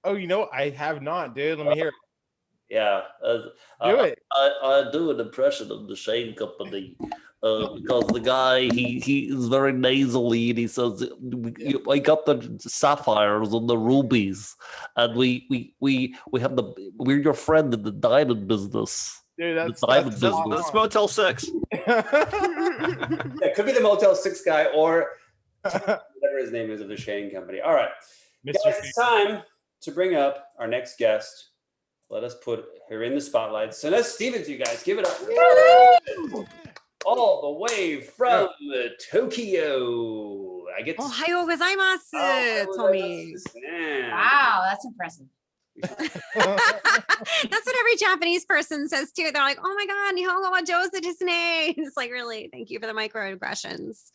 Oh, I have not, dude. Let me hear it. Yeah. Do it. I do an impression of the Shane Company because the guy, he is very nasally and he says, I got the sapphires and the rubies and we're your friend in the diamond business. Dude, The diamond That's business. Motel 6. Yeah, it could be the Motel 6 guy or whatever his name is of the Shane Company. All right. Mr. Guys, it's time to bring up our next guest. Let us put her in the spotlight. Soness Stevens, you guys, give it up. All the way from Tokyo. I get to Ohayou gozaimasu, Tommy. Yeah. Wow, that's impressive. That's what every Japanese person says too. They're like, "Oh my god, Nihongo wa jouzu desu ne." It's like, really, thank you for the microaggressions.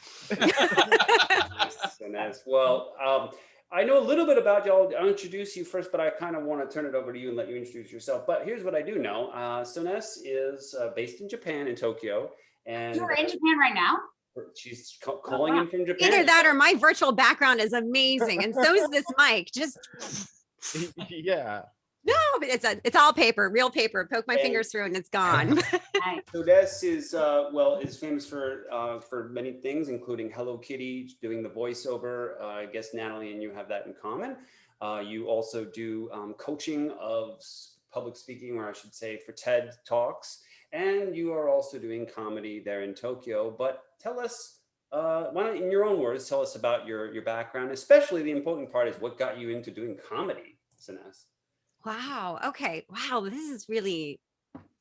Soness. Well, I know a little bit about y'all. I'll introduce you first, but I kind of want to turn it over to you and let you introduce yourself. But here's what I do know. Soness is based in Japan, in Tokyo. And You're in Japan right now? she's calling in from Japan. Either that or my virtual background is amazing, and so is this mic. Just Yeah. no, but it's all paper, real paper. Poke my And- fingers through, and it's gone. Nice. Soness is famous for many things, including Hello Kitty, doing the voiceover. I guess Natalie and you have that in common. You also do coaching of public speaking, or I should say for TED Talks. And you are also doing comedy there in Tokyo. But tell us, why don't, in your own words, tell us about your background, especially the important part is what got you into doing comedy, Soness. Wow. Okay. Wow. This is really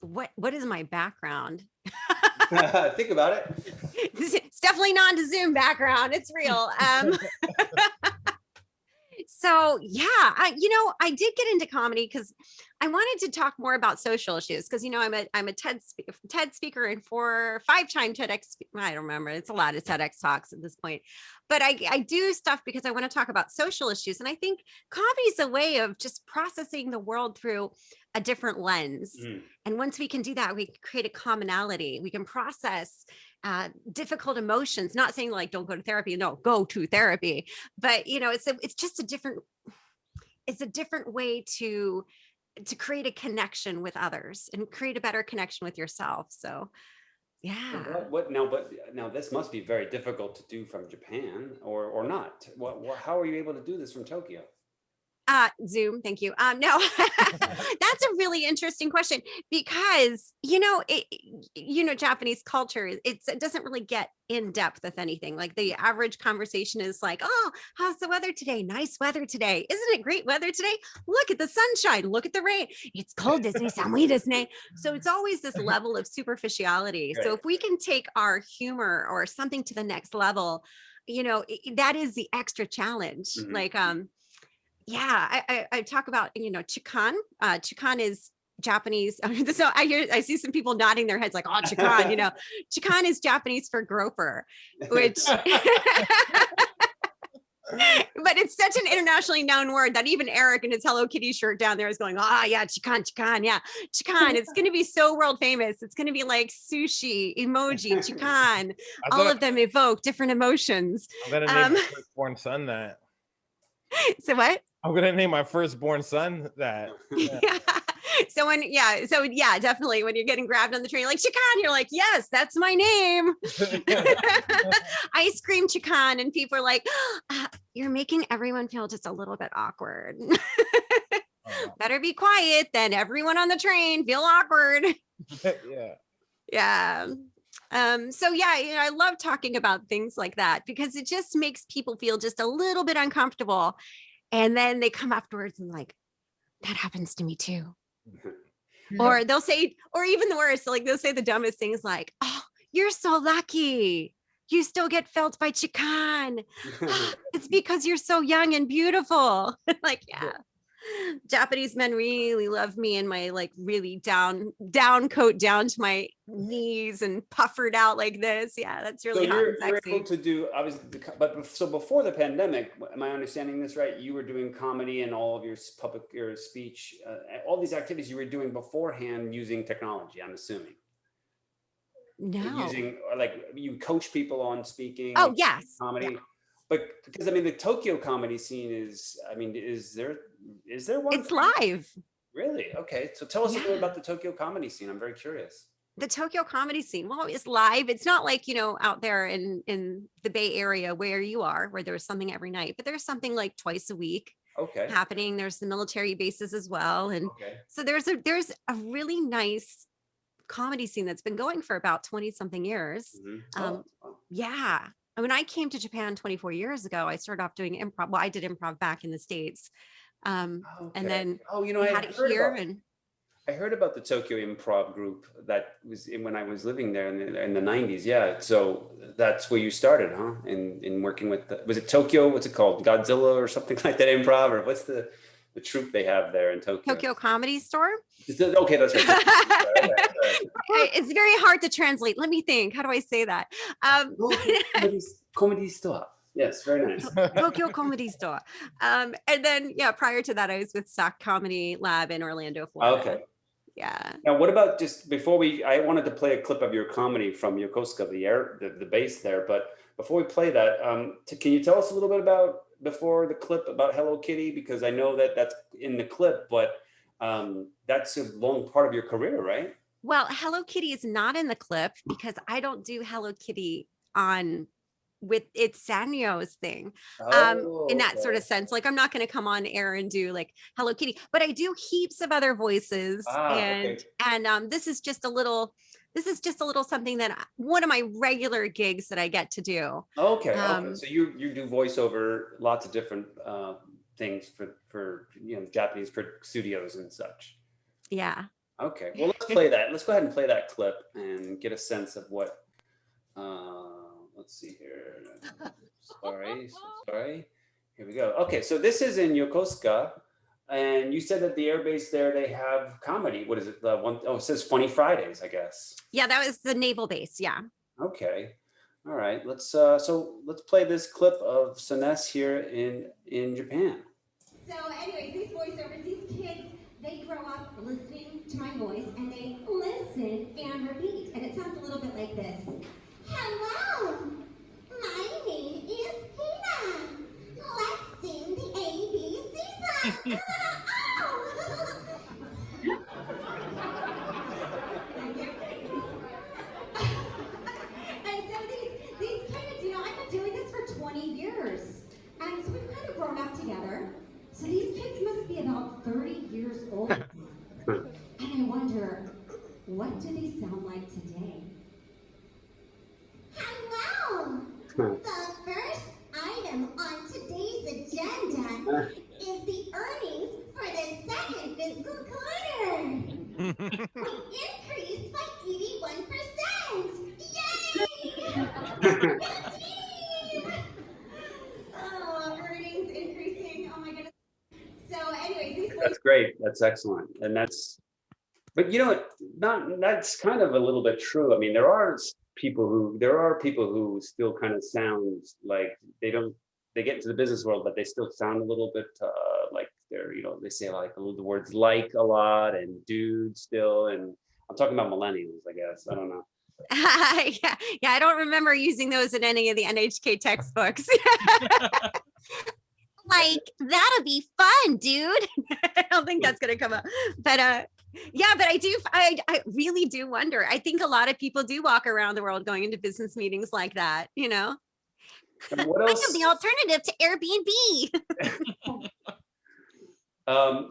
what is my background? Think about it. It's definitely not a Zoom background. It's real. So yeah, I did get into comedy because I wanted to talk more about social issues because I'm a TED speaker and 5-time TEDx. I don't remember. It's a lot of TEDx talks at this point, but I do stuff because I want to talk about social issues, and I think comedy is a way of just processing the world through a different lens. And once we can do that, we can create a commonality. We can process difficult emotions. Not saying like don't go to therapy. No, go to therapy. But it's just a different way to create a connection with others and create a better connection with yourself. So yeah. What now? But now this must be very difficult to do from Japan, or not. How are you able to do this from Tokyo? Zoom, thank you. No, that's a really interesting question because Japanese culture it doesn't really get in depth with anything. Like the average conversation is like, "Oh, how's the weather today? Nice weather today. Isn't it great weather today? Look at the sunshine. Look at the rain. It's cold, desu ne, samui desu ne." So it's always this level of superficiality. Right. So if we can take our humor or something to the next level, that is the extra challenge. Mhm. Like yeah, I talk about, chikan. Chikan is Japanese. So I see some people nodding their heads like, oh, chikan, chikan is Japanese for groper, which, but it's such an internationally known word that even Eric in his Hello Kitty shirt down there is going, yeah, chikan, yeah, chikan. It's going to be so world famous. It's going to be like sushi, emoji, chikan. All of them evoke different emotions. I'm going to name my firstborn son that. So what? I'm gonna name my firstborn son that. Yeah. So definitely when you're getting grabbed on the train, like chikan, you're like, yes, that's my name. Ice cream chikan, and people are like, you're making everyone feel just a little bit awkward. Better be quiet, then everyone on the train feel awkward. Yeah. So yeah, I love talking about things like that because it just makes people feel just a little bit uncomfortable. And then they come afterwards and like, that happens to me too. Or they'll say, or even the worst, like they'll say the dumbest things like, oh, you're so lucky. You still get felt by chikan. It's because you're so young and beautiful. Like, yeah. Japanese men really love me in my like really down coat down to my knees and puffered out like this. Yeah, that's really hot and sexy. You're able to do obviously, but so before the pandemic, am I understanding this right? You were doing comedy and all of your speech, all these activities you were doing beforehand using technology. I'm assuming. No. Using like you coach people on speaking. Oh yes. Comedy. Yeah. But because the Tokyo comedy scene is there one? It's live. Really? Okay. So tell us a little about the Tokyo comedy scene. I'm very curious. The Tokyo comedy scene, well, it's live. It's not like, out there in the Bay Area where you are, where there's something every night, but there's something like twice a week happening. There's the military bases as well. And so there's a really nice comedy scene that's been going for about 20 something years. Yeah. And when I came to Japan 24 years ago, I started off doing improv. Well, I did improv back in the States. And then we had it here. I heard about the Tokyo Improv group that was when I was living there in the 90s. Yeah. So that's where you started, huh? In working with was it Tokyo? What's it called? Godzilla or something like that, improv? Or what's the troupe they have there in Tokyo? Tokyo Comedy Store. Okay, that's right. It's very hard to translate. Let me think. How do I say that? Comedy Store. Yes, very nice. Tokyo Comedy Store. And then, prior to that, I was with Stock Comedy Lab in Orlando, Florida. Okay. Yeah. Now, what about just before I wanted to play a clip of your comedy from Yokosuka, the base there. But before we play that, can you tell us a little bit about before the clip about Hello Kitty? Because I know that that's in the clip, but that's a long part of your career, right? Well, Hello Kitty is not in the clip because I don't do Hello Kitty with it's Sanrio's thing in that sort of sense. Like I'm not going to come on air and do like Hello Kitty, but I do heaps of other voices. And this is just a little something that one of my regular gigs that I get to do. Okay. So you do voiceover lots of different things for Japanese studios and such. Yeah. Okay. Well, let's play that. Let's go ahead and play that clip and get a sense of what let's see here. Sorry. Here we go. Okay, so this is in Yokosuka, and you said that the airbase there, they have comedy. What is it? It says Funny Fridays, I guess. Yeah, that was the naval base. Yeah. Okay. All right. Let's play this clip of Soness here in Japan. So anyways, these voiceovers, these kids, they grow up listening to my voice, and they listen and repeat, and it sounds a little bit like this. Hello, my name is Hina. Let's sing the ABC song. And so these kids, I've been doing this for 20 years. And so we've kind of grown up together. So these kids must be about 30 years old. And I wonder, what do they sound like today? Hello! The first item on today's agenda is the earnings for the second fiscal quarter. We increased by 81%! Yay! Earnings increasing. Oh my goodness. So anyways, that's great. That's excellent. And that's kind of a little bit true. I mean, there are people who still kind of sound like they get into the business world, but they still sound a little bit like they're, they say like the words like a lot and dude still. And I'm talking about millennials, I guess. I don't know. Yeah, I don't remember using those in any of the NHK textbooks. Like, that'll be fun, dude. I don't think that's going to come up. But I really do wonder. I think a lot of people do walk around the world going into business meetings like that, And what I else? have the alternative to Airbnb.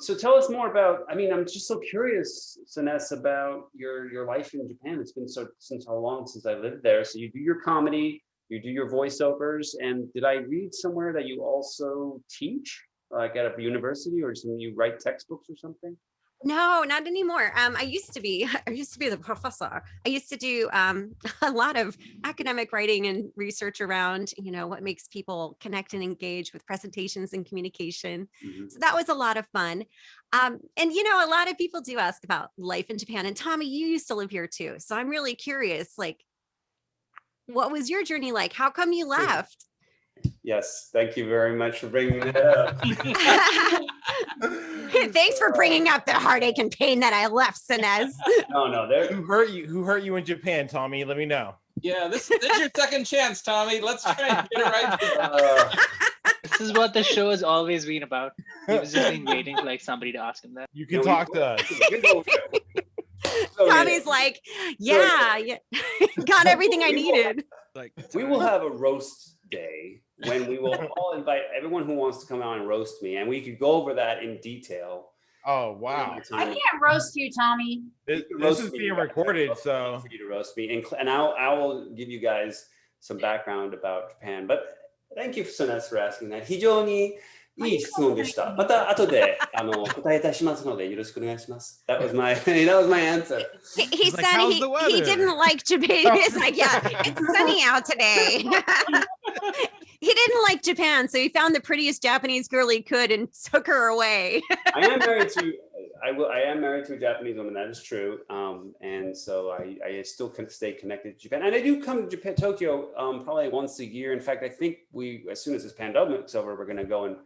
So tell us more about, I'm just so curious, Soness, about your life in Japan. It's been so long since I lived there. So you do your comedy, you do your voiceovers, and did I read somewhere that you also teach, like at a university, or you write textbooks or something? No, not anymore. I used to be the professor. I used to do a lot of academic writing and research around, what makes people connect and engage with presentations and communication. Mm-hmm. So that was a lot of fun. And, a lot of people do ask about life in Japan. And Tommy, you used to live here too. So I'm really curious, like, what was your journey like? How come you left? Yes, thank you very much for bringing it up. Thanks for bringing up the heartache and pain that I left, Soness. No, Who hurt you in Japan, Tommy? Let me know. Yeah, this is your second chance, Tommy. Let's try and get it right. This is what the show has always been about. He was just been waiting for like somebody to ask him that. You can talk to us. Tommy's like, yeah, got everything I needed. Like We will have a roast day when we will all invite everyone who wants to come out and roast me, and we could go over that in detail. Oh wow! I can't roast you, Tommy. This is being recorded, so for you to roast me, and I will give you guys some background about Japan. But thank you, Soness, for asking that. 非常にいい質問でした。また後で答えいたしますのでよろしくお願いします。That was my answer. He like, said "How's he the weather?" didn't like Japan. He's like, yeah, it's sunny out today. He didn't like Japan, so he found the prettiest Japanese girl he could and took her away. I am married to a Japanese woman. That is true. And so I still can stay connected to Japan. And I do come to Japan, Tokyo, probably once a year. In fact, I think as soon as this pandemic's over, we're going to go and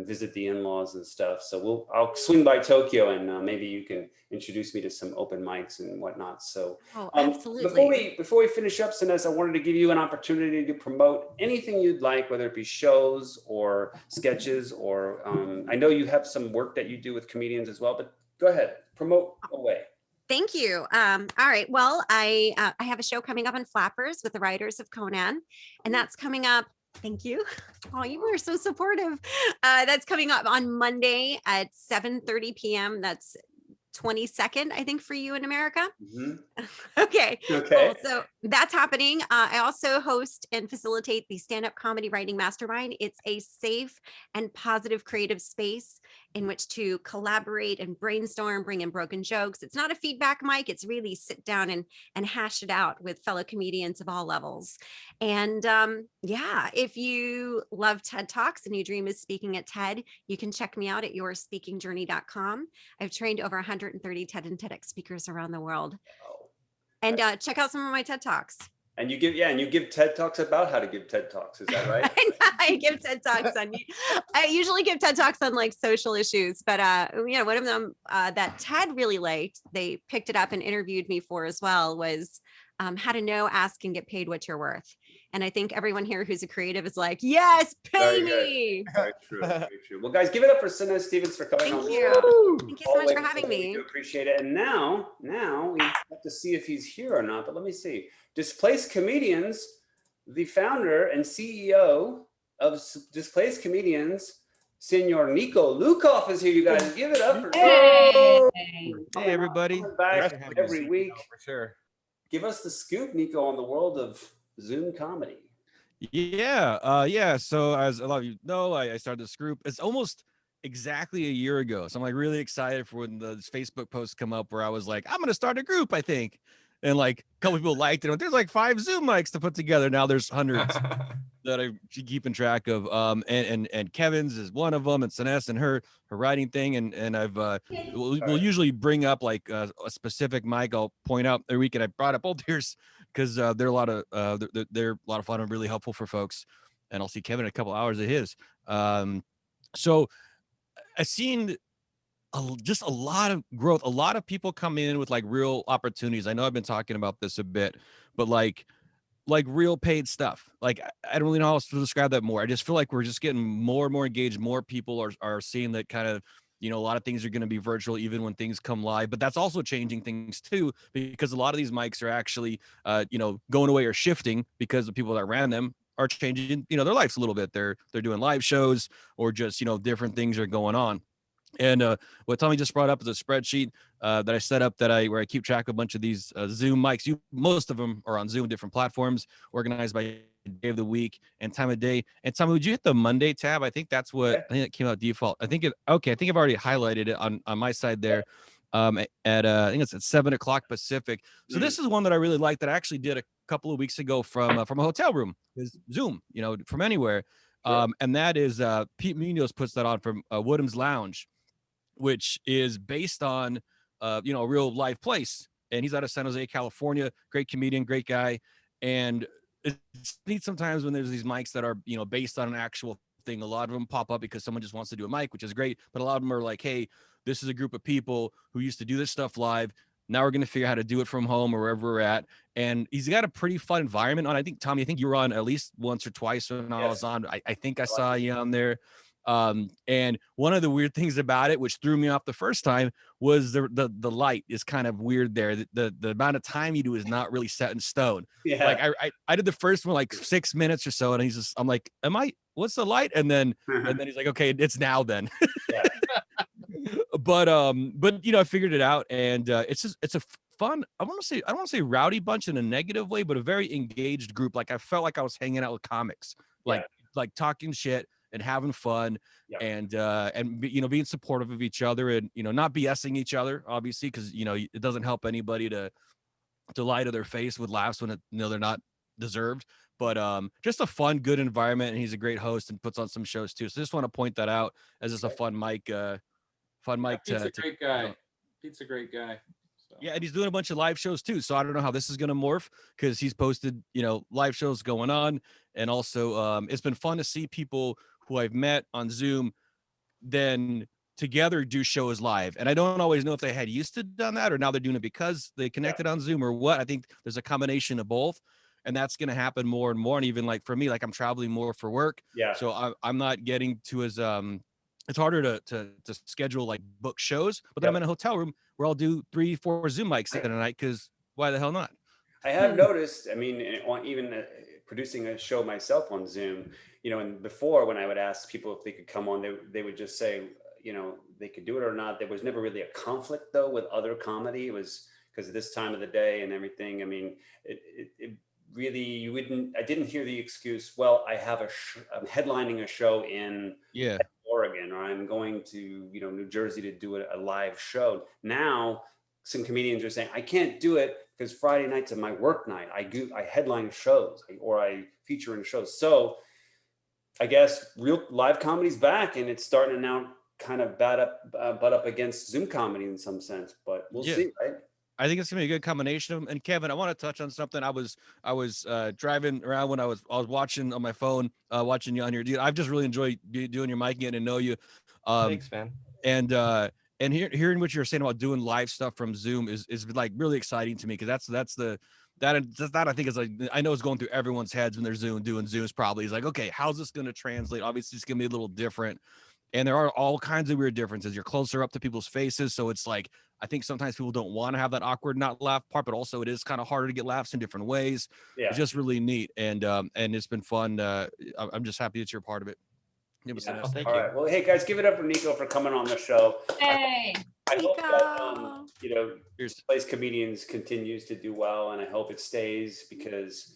visit the in-laws and stuff. So I'll swing by Tokyo, and maybe you can introduce me to some open mics and whatnot. So absolutely. Before we finish up, Soness, I wanted to give you an opportunity to promote anything you'd like, whether it be shows or sketches, or I know you have some work that you do with comedians as well, but go ahead, promote away. Thank you. All right. Well, I have a show coming up on Flappers with the writers of Conan, and that's coming up. Thank you. Oh, you were so supportive. That's coming up on Monday at 7:30 p.m. That's 22nd, I think, for you in America. Mm-hmm. Okay. Okay. Cool. So that's happening. I also host and facilitate the Stand-Up Comedy Writing Mastermind. It's a safe and positive creative space in which to collaborate and brainstorm, bring in broken jokes. It's not a feedback mic. It's really sit down and hash it out with fellow comedians of all levels. And yeah, if you love TED Talks and you dream of speaking at TED, you can check me out at yourspeakingjourney.com. I've trained over 130 TED and TEDx speakers around the world. And check out some of my TED Talks. And you give TED Talks about how to give TED Talks. Is that right? I give TED Talks I usually give TED Talks on like social issues, but one of them that TED really liked, they picked it up and interviewed me for as well, was how to know, ask, and get paid what you're worth. And I think everyone here who's a creative is like, yes, pay me. Very true. Very true. Well, guys, give it up for Soness Stevens for coming on. Thank you. Thank you so much for having me. We do appreciate it. And now we have to see if he's here or not, but let me see. Displaced Comedians, the founder and CEO of Displaced Comedians, Senor Niko Lukoff is here, you guys. Give it up for Hey everybody. Back every week. For sure. Give us the scoop, Niko, on the world of Zoom comedy. Yeah. So as a lot of you know, I started this group. It's almost exactly a year ago. So I'm like really excited for when the Facebook posts come up where I was like, I'm going to start a group, I think. And like a couple people liked it. There's like 5 Zoom mics to put together. Now there's hundreds that I'm keeping track of. And Kevin's is one of them, and Soness and her writing thing. And I've we'll usually bring up like a specific mic I'll point out every week. And I brought up both yours because they're a lot of fun and really helpful for folks. And I'll see Kevin in a couple hours of his. So I've seen just a lot of growth, a lot of people come in with like real opportunities. I know I've been talking about this a bit, but like real paid stuff. Like I don't really know how else to describe that more. I just feel like we're just getting more and more engaged. More people are seeing that kind of, a lot of things are going to be virtual even when things come live, but that's also changing things too, because a lot of these mics are actually, going away or shifting because the people that ran them are changing, their lives a little bit. They're doing live shows or just, different things are going on. And what Tommy just brought up is a spreadsheet that I set up where I keep track of a bunch of these Zoom mics. Most of them are on Zoom, different platforms, organized by day of the week and time of day. And Tommy, would you hit the Monday tab? I think that's what I think it came out default. I think I've already highlighted it on my side there. I think it's at 7:00 Pacific. So this is one that I really like that I actually did a couple of weeks ago from a hotel room. Is Zoom, from anywhere. And that is Pete Munoz puts that on from Woodham's Lounge, which is based on, a real live place. And he's out of San Jose, California. Great comedian, great guy. And it's neat sometimes when there's these mics that are, based on an actual thing. A lot of them pop up because someone just wants to do a mic, which is great. But a lot of them are like, hey, this is a group of people who used to do this stuff live. Now we're going to figure out how to do it from home or wherever we're at. And he's got a pretty fun environment on. I think, Tommy, I think you were on at least once or twice when I was on. I think I saw you on there. And one of the weird things about it, which threw me off the first time, was the light is kind of weird there. The amount of time you do is not really set in stone. Yeah. Like I did the first one like 6 minutes or so, and I'm like, what's the light? And then he's like, okay, it's now then. Yeah. But I figured it out, and it's a fun, I don't want to say rowdy bunch in a negative way, but a very engaged group. Like I felt like I was hanging out with comics, like talking shit and having fun, and being supportive of each other, and not BSing each other, obviously, because it doesn't help anybody to lie to their face with laughs when they're not deserved. But just a fun, good environment, and he's a great host and puts on some shows too. So just want to point that out as just a fun mic. Pete's a great guy. Pete's a great guy. So. Yeah, and he's doing a bunch of live shows too. So I don't know how this is going to morph, because he's posted, live shows going on. And also it's been fun to see people who I've met on Zoom then together do shows live. And I don't always know if they had used to done that or now they're doing it because they connected on Zoom or what. I think there's a combination of both. And that's going to happen more and more. And even like for me, like I'm traveling more for work. Yeah. So I'm not getting to as it's harder to schedule like book shows, but then I'm in a hotel room where I'll do 3-4 Zoom mics in a night, because why the hell not? I have noticed, I mean, even producing a show myself on Zoom, and before when I would ask people if they could come on, they would just say, they could do it or not. There was never really a conflict though with other comedy. It was because of this time of the day and everything. I mean, it really, I didn't hear the excuse, well, I'm headlining a show in Oregon, or I'm going to, New Jersey to do a live show. Now, some comedians are saying, I can't do it because Friday night's my work night. I headline shows or I feature in shows. So I guess real live comedy's back, and it's starting to now kind of butt up against Zoom comedy in some sense, but we'll see, right? I think it's gonna be a good combination of them. And Kevin, I want to touch on something. I was driving around when I was watching on my phone, watching you on here, dude. I've just really enjoyed doing your mic, getting to know you. Thanks, man. And hearing what you're saying about doing live stuff from Zoom is like really exciting to me, because that I think is like, I know it's going through everyone's heads when they're doing Zooms. Probably is like, okay, how's this going to translate? Obviously, it's gonna be a little different. And there are all kinds of weird differences. You're closer up to people's faces. So it's like, I think sometimes people don't want to have that awkward not laugh part, but also it is kind of harder to get laughs in different ways. Yeah. It's just really neat. And it's been fun. I'm just happy that you're part of it. Thank you. Right. Well, hey guys, give it up for Niko for coming on the show. Hey, I hope that, Displaced Comedians continues to do well, and I hope it stays, because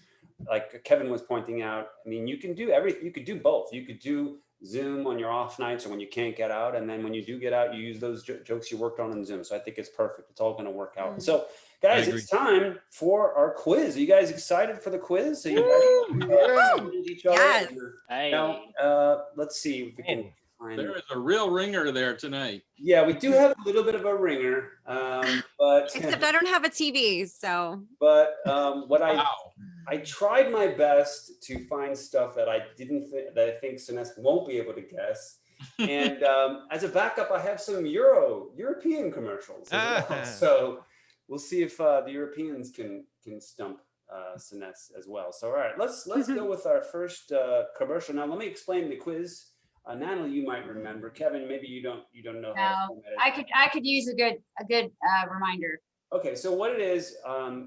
like Kevin was pointing out, I mean, you can do everything. You could do both. You could do Zoom on your off nights or when you can't get out, and then when you do get out, you use those jokes you worked on in Zoom. So I think it's perfect. It's all going to work out. Mm-hmm. So guys, it's time for our quiz. Are you guys excited for the quiz? Are you ready? Each other? Yes. Now, let's see if we can find there is a real ringer there tonight. Yeah, we do have a little bit of a ringer, but except I don't have a TV, so. But I tried my best to find stuff that I think Soness won't be able to guess. And as a backup, I have some European commercials as well. So we'll see if the Europeans can stump Soness as well. So all right, let's go with our first commercial. Now let me explain the quiz. Natalie, you might remember. Kevin, maybe you don't know. No, I could use a good reminder. Okay, so what it is,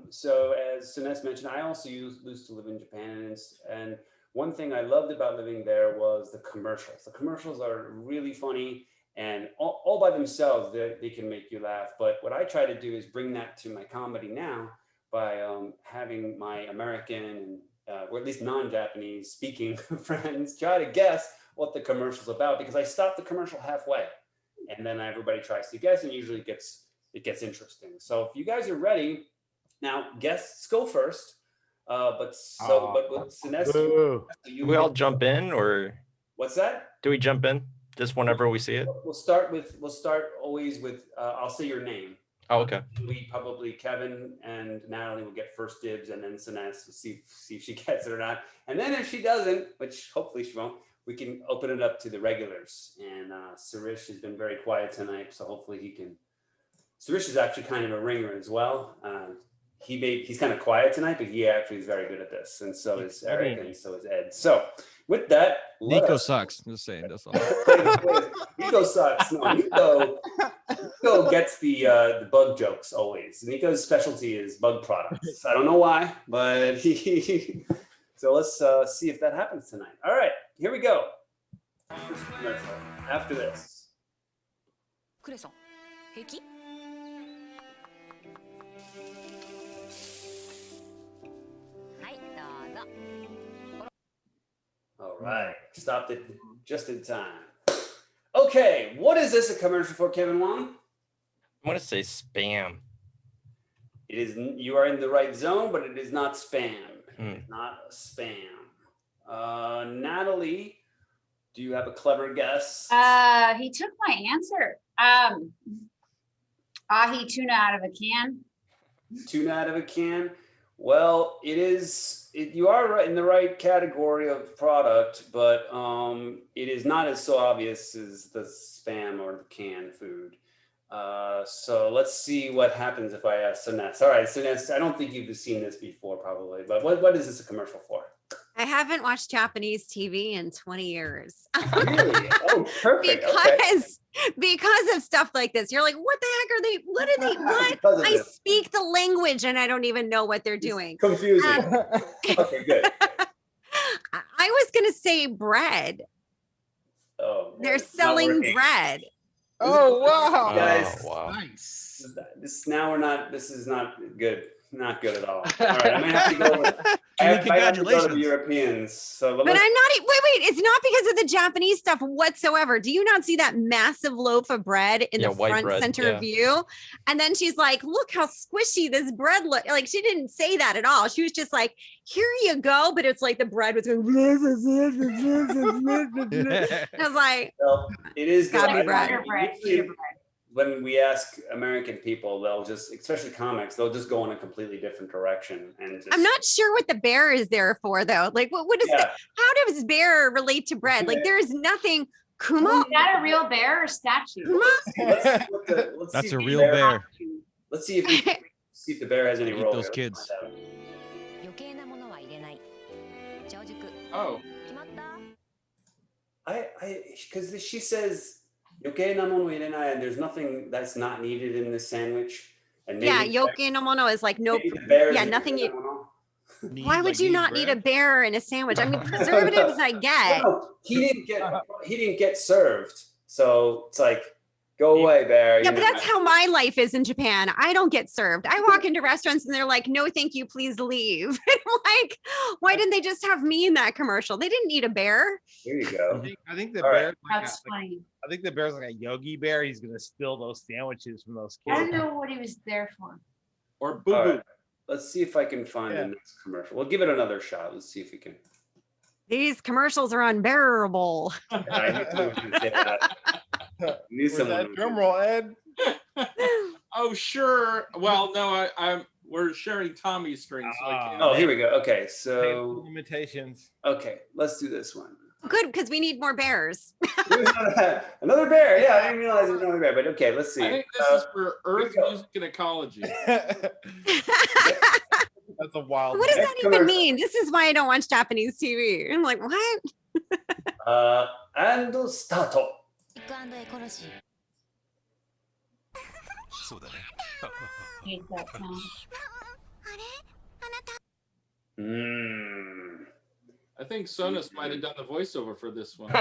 so as Soness mentioned, I also used to live in Japan, and one thing I loved about living there was the commercials. The commercials are really funny, and all by themselves, they can make you laugh. But what I try to do is bring that to my comedy now by having my American, or at least non-Japanese speaking friends try to guess what the commercial's about, because I stop the commercial halfway, and then everybody tries to guess, and usually it gets interesting. So if you guys are ready, now guests go first. But Soness, we all jump in, or what's that? Do we jump in just whenever we see it? We'll start always with I'll say your name. Oh, okay. We probably Kevin and Natalie will get first dibs, and then Soness will see if she gets it or not. And then if she doesn't, which hopefully she won't, we can open it up to the regulars. And Sirish has been very quiet tonight, so hopefully he can Sirish is actually kind of a ringer as well. He's kind of quiet tonight, but he actually is very good at this, and so is Eric, and so is Ed. So with that, Niko sucks. Just saying, that's all. Niko sucks. No, Niko gets the bug jokes always. Niko's specialty is bug products. I don't know why, but he. So let's see if that happens tonight. All right, here we go. First commercial. After this. クレソン平気 All right, stopped it just in time. Okay, what is this a commercial for, Kevin Wong? I want to say spam. It is. You are in the right zone, but it is not spam. It's not spam. Natalie, do you have a clever guess? He took my answer. Ahi tuna out of a can. Tuna out of a can. Well, it is. You are right in the right category of product, but it is not as so obvious as the spam or the canned food. So let's see what happens if I ask Soness. All right, Soness, I don't think you've seen this before, probably, but what is this a commercial for? I haven't watched Japanese TV in 20 years. Really? Oh, perfect. Because of stuff like this. You're like, what the heck are they? What are they? What? I speak the language and I don't even know what they're doing. Confusing. Okay, good. I was going to say bread. Oh, they're selling bread. Oh, wow. Guys, wow. Nice. This is not good. Not good at all. All right, I might have to go with I have to go to the Europeans. So but I'm not. Wait. It's not because of the Japanese stuff whatsoever. Do you not see that massive loaf of bread in the front center view? And then she's like, "Look how squishy this bread looks." Like she didn't say that at all. She was just like, "Here you go," but it's like the bread was going. I was like, well, "It is gotta be bread." When we ask American people, they'll just, especially comics, they'll just go in a completely different direction. And just, I'm not sure what the bear is there for, though. Like, what is how does bear relate to bread? Like, there is nothing. Kuma? Is that a real bear or statue? That's a real bear. Let's see if the bear has any role. Those kids. Oh. Because she says, and there's nothing that's not needed in this sandwich. And yoke no mono is like no, nothing. Why would you not need a bear in a sandwich? I mean, preservatives I get. No, he didn't get served, so it's like, go away, bear. Yeah, but that's how my life is in Japan. I don't get served. I walk into restaurants and they're like, "No, thank you, please leave." And I'm like, why didn't they just have me in that commercial? They didn't need a bear. Here you go. I think the bear. That's funny. I think the bear's like a Yogi Bear. He's gonna steal those sandwiches from those kids. I don't know what he was there for. Or boo boo. Let's see if I can find the next commercial. We'll give it another shot. Let's see if we can. These commercials are unbearable. That drum roll, Ed. Oh, sure. Well, no, we're sharing Tommy's screen. So I can't. Oh, here we go. Okay, so limitations. Okay, let's do this one. Good, because we need more bears. Another bear. Yeah, I didn't realize there was another bear, but okay, let's see. I think this is for Earth, music, and ecology. That's a wild. What does that even mean? This is why I don't watch Japanese TV. I'm like, what? And start. Hate that sound. I think Soness might have done the voiceover for this one.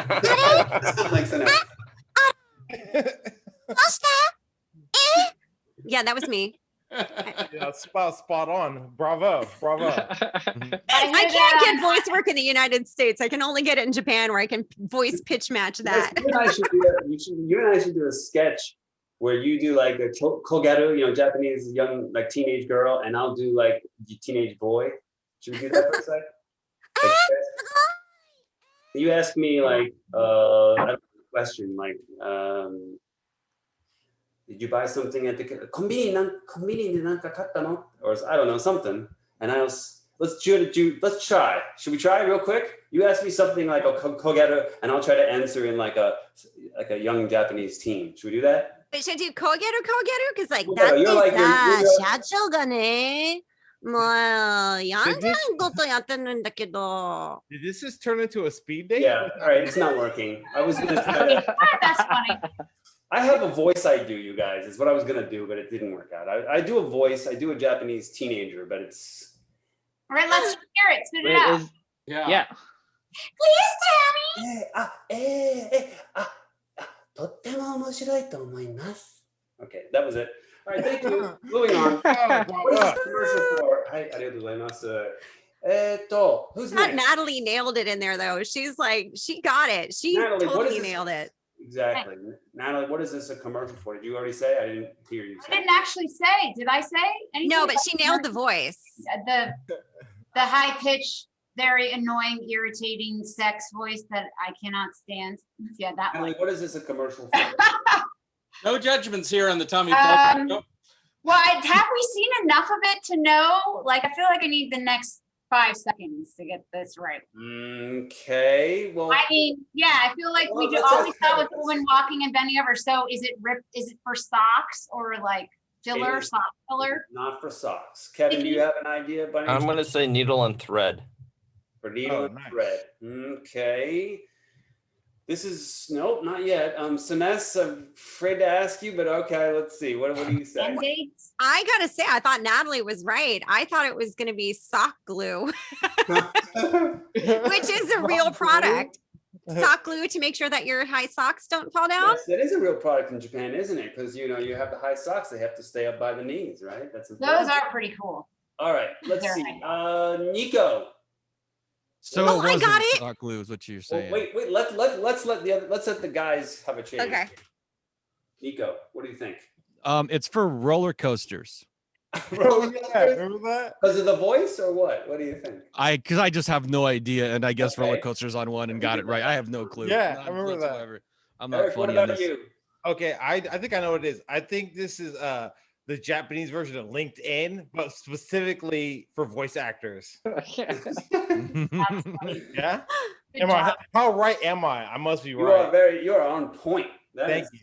Yeah, that was me. Yeah, spot on. Bravo. I can't get voice work in the United States. I can only get it in Japan, where I can voice pitch match that. You and I should do a sketch where you do like a kogaru, Japanese young like teenage girl, and I'll do like teenage boy. Should we do that for a sec? You ask me like a question like, did you buy something at the konbini nanka katta no? Or I don't know, something. And let's try. Should we try real quick? You ask me something like a kogaru, and I'll try to answer in like a young Japanese teen. Should we do that? Wait, should I do kogeru? Because like Yeah, you're like- you're- shacho ga ne. もうやんじゃんことやってるんだけど。 Did this just turn into a speed date? Yeah, all right, it's not working. I was gonna try to, That's funny. I have a voice I do, you guys, is what I was gonna do, but it didn't work out. I do a voice, I do a Japanese teenager, but it's All right, let's hear it. Spit it Wait, out. yeah. Please, Tammy. とっても面白いと思います. Okay, that was it. All right, thank you. Moving on. What is this commercial for? はい、ありがとうございます。Who's Not next? Natalie nailed it in there though. She's like, she got it. She Natalie, what is totally this? nailed it. Exactly. Natalie, what is this a commercial for? Did you already say? I didn't hear you I say. didn't actually say. Did I say anything? No, but about she nailed the voice. the high pitched, very annoying, irritating sex voice that I cannot stand. Yeah, that one. Natalie, what is this a commercial for? No judgments here on the Tommy. Well, have we seen enough of it to know? Like, I feel like I need the next 5 seconds to get this right. Okay. Well, I mean, yeah, I feel like we Well, do let's all we ask saw Kevin. with the woman walking and bending over. So is it for socks or like filler, is. sock filler? not for socks. Kevin, do you have an idea? By any I'm chance? gonna say needle and thread. For needle Oh, and nice. thread. Okay. This is nope, not yet. Soness, I'm afraid to ask you, but okay, let's see. What do you say? End dates? I gotta say, I thought Natalie was right. I thought it was gonna be sock glue, which is a real product. Sock glue to make sure that your high socks don't fall down. Yes, it is a real product in Japan, isn't it? Because you have the high socks; they have to stay up by the knees, right? That's important. Those are pretty cool. All right. Let's They're see. high Nico. So Oh, it I wasn't got it. sock glue is what you're Well, saying. wait. Let's let the guys have a chance. Okay. Nico, what do you think? It's for roller coasters. Remember that? Because of the voice, or what? What do you think? Because I just have no idea, and I guess roller Okay. coasters on one and got it right. I have no clue. Yeah, None I remember that. whatsoever. I'm not Eric, what funny on about this. you? Okay, I think I know what it is. I think this is the Japanese version of LinkedIn, but specifically for voice actors. Yeah? Good Am I, job. how right am I? I must be You right. are on point. That Thank is- you.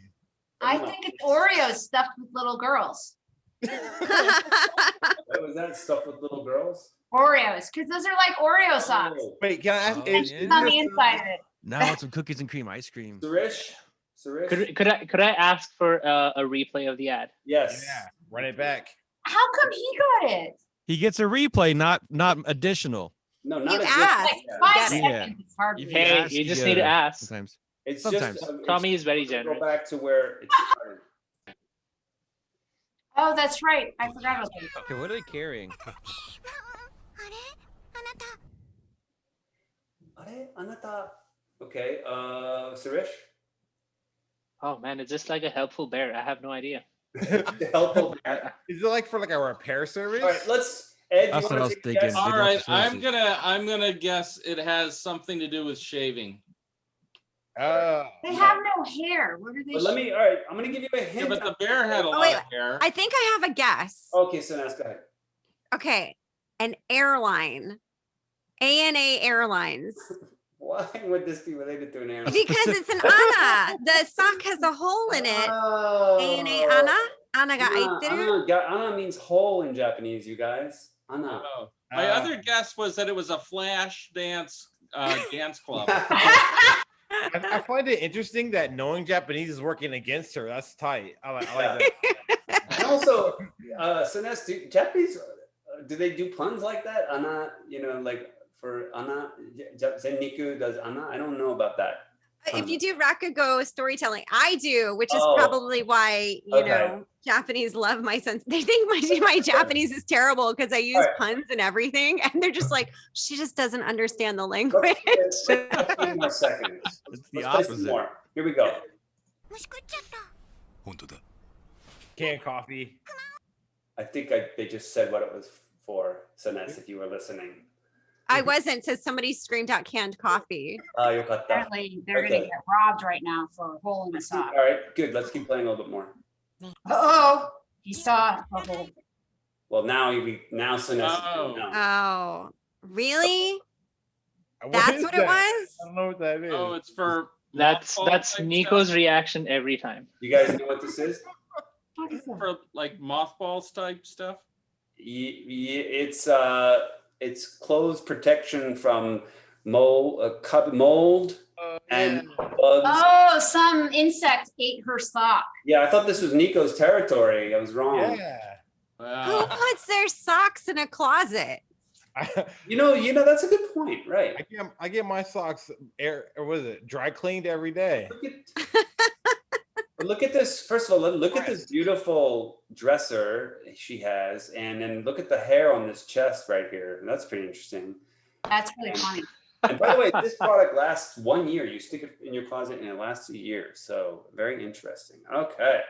I think it's Oreos stuffed with little girls. What was that stuff with little girls? Oreos, because those are like Oreo socks. Oh, Wait, can I ask? Oh, is yeah. On the this, inside of it. Now I want some cookies and cream ice cream. Sirish? Could I ask for a replay of the ad? Yes. Yeah, run it back. How come he got it? He gets a replay, not additional. No, not You a asked. different- Like yeah. 5 Yeah. seconds. It's hard. If to you do. Hey, ask, you just get need to it ask. Sometimes. It's Sometimes. just Tommy is very go generous. back to where it started. Oh, that's right. I forgot about that. Okay, what are they carrying? Okay, Sirish? Oh man, it's just like a helpful bear. I have no idea. Helpful. Is it like for like a repair service? All right, let's Ed, That's you what I want was to take a thinking. guess? They All don't right, have services. I'm gonna guess it has something to do with shaving. They have no hair. What are they? But let me, all right, I'm gonna give you a Yeah, hint. but the bear had a Oh, lot wait, of hair. I think I have a guess. Okay, so now go ahead. Okay, an airline, ANA Airlines, Why would this be related to an airline? because it's an ana. The sock has a hole in it. ANA ana, ana ga aiteru. Ana means hole in Japanese, you guys. Ana. Oh. My other guess was that it was a flash dance dance club. I find it interesting that knowing Japanese is working against her. That's tight. I like that. And also, Soness, Japanese, do they do puns like that? Ana, like for ana, Zenniku does ana? I don't know about that. If you do rakugo storytelling, I do, which is Oh. probably why Okay. Japanese love my sense. They think my Japanese is terrible because I use All right. puns and everything, and they're just like, she just doesn't understand the language. Let's play a few more seconds. It's the Let's play some opposite. more. Here we go. Canned coffee. I think they just said what it was for, Soness, if you were listening. I wasn't, so somebody screamed out canned coffee. Yokatta. Apparently, they're Okay. gonna get robbed right now for a hole in the sock. All right, good. Let's keep playing a little bit more. Oh, he saw a hole. Well, now Soness. Oh. No. Oh, really? What That's is what it that? was? I don't know what that is. Oh, it's for That's Mothball that's type Niko's reaction every time. You guys know what this is? stuff? For like mothballs type stuff. It's clothes protection from mold and bugs. Oh, some insect ate her sock. Yeah, I thought this was Niko's territory. I was wrong. Yeah. Who puts their socks in a closet? You know, that's a good point, right? I get my socks dry cleaned every day. But look at this. First of all, look at this beautiful dresser she has, and then look at the hair on this chest right here. That's pretty interesting. That's really funny. And by the way, this product lasts 1 year. You stick it in your closet and it lasts a year. So very interesting. Okay.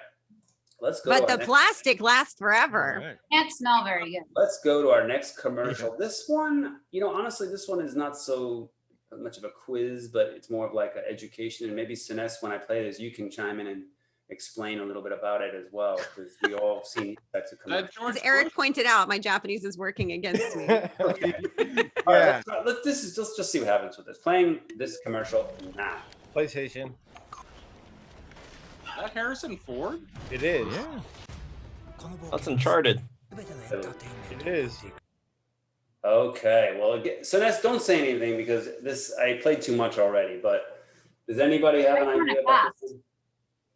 Let's go. But the plastic lasts forever. Can't smell very good. Let's go to our next commercial. This one, honestly, this one is not so much of a quiz, but it's more of like an education. And maybe Soness, when I play this, you can chime in and explain a little bit about it as well, because we all have seen types of commercials. As Eric pointed out, my Japanese is working against me. Okay. All right, let's just see what happens with this. Playing this commercial now. PlayStation. Is that Harrison Ford? It is. Yeah. That's Uncharted. It is. Okay, well, again, Soness, don't say anything because I played too much already. But does anybody have an idea about this?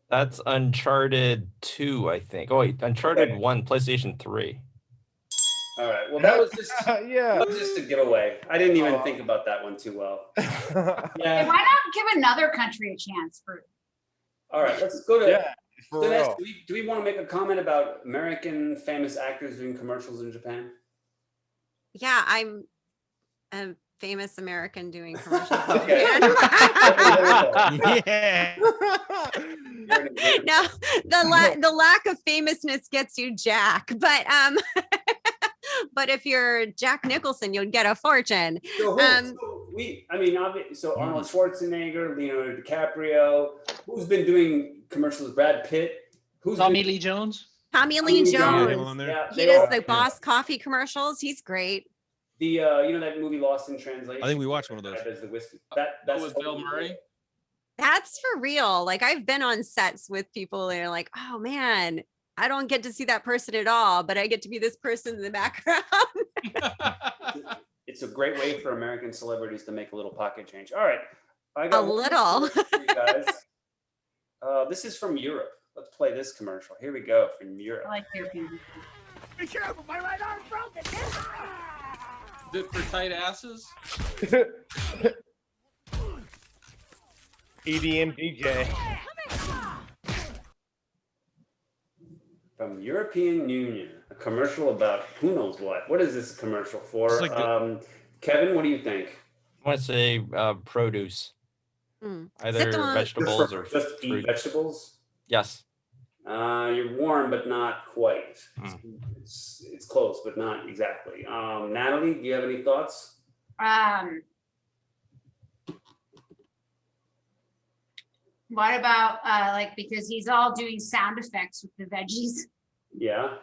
That's Uncharted 2, I think. Oh wait, Uncharted 1, PlayStation 3. All right. Well, that was just yeah. that was just a giveaway. I didn't even think about that one too well. Hey, why not give another country a chance for? All right, let's go to. Yeah, for Soness, real. do we want to make a comment about American famous actors doing commercials in Japan? Yeah, I'm a famous American doing commercials. Okay. Yeah. No, the lack of famousness gets you Jack, but but if you're Jack Nicholson, you'll get a fortune. So Arnold Schwarzenegger, Leonardo DiCaprio. Who's been doing commercials? Brad Pitt. Who's Tommy Lee Jones. Tommy Lee Jones. Yeah, He does the Boss Coffee commercials. He's great. The that movie Lost in Translation. I think we watched one of those. Does the whiskey. That's with Bill Murray. That's for real. Like I've been on sets with people and they're like, oh man, I don't get to see that person at all, but I get to be this person in the background. It's a great way for American celebrities to make a little pocket change. All right. I got A little. for you guys. This is from Europe. Let's play this commercial. Here we go from Europe. I like European. Be careful, my right arm's broken. Is it for tight asses? EDM DJ. From European Union, a commercial about who knows what. What is this commercial for? It's like Kevin, what do you think? I want to say produce, either vegetables or just eat fruit. vegetables. Yes. You're warm, but not quite. It's close, but not exactly. Natalie, do you have any thoughts? What about because he's all doing sound effects with the veggies? Yeah.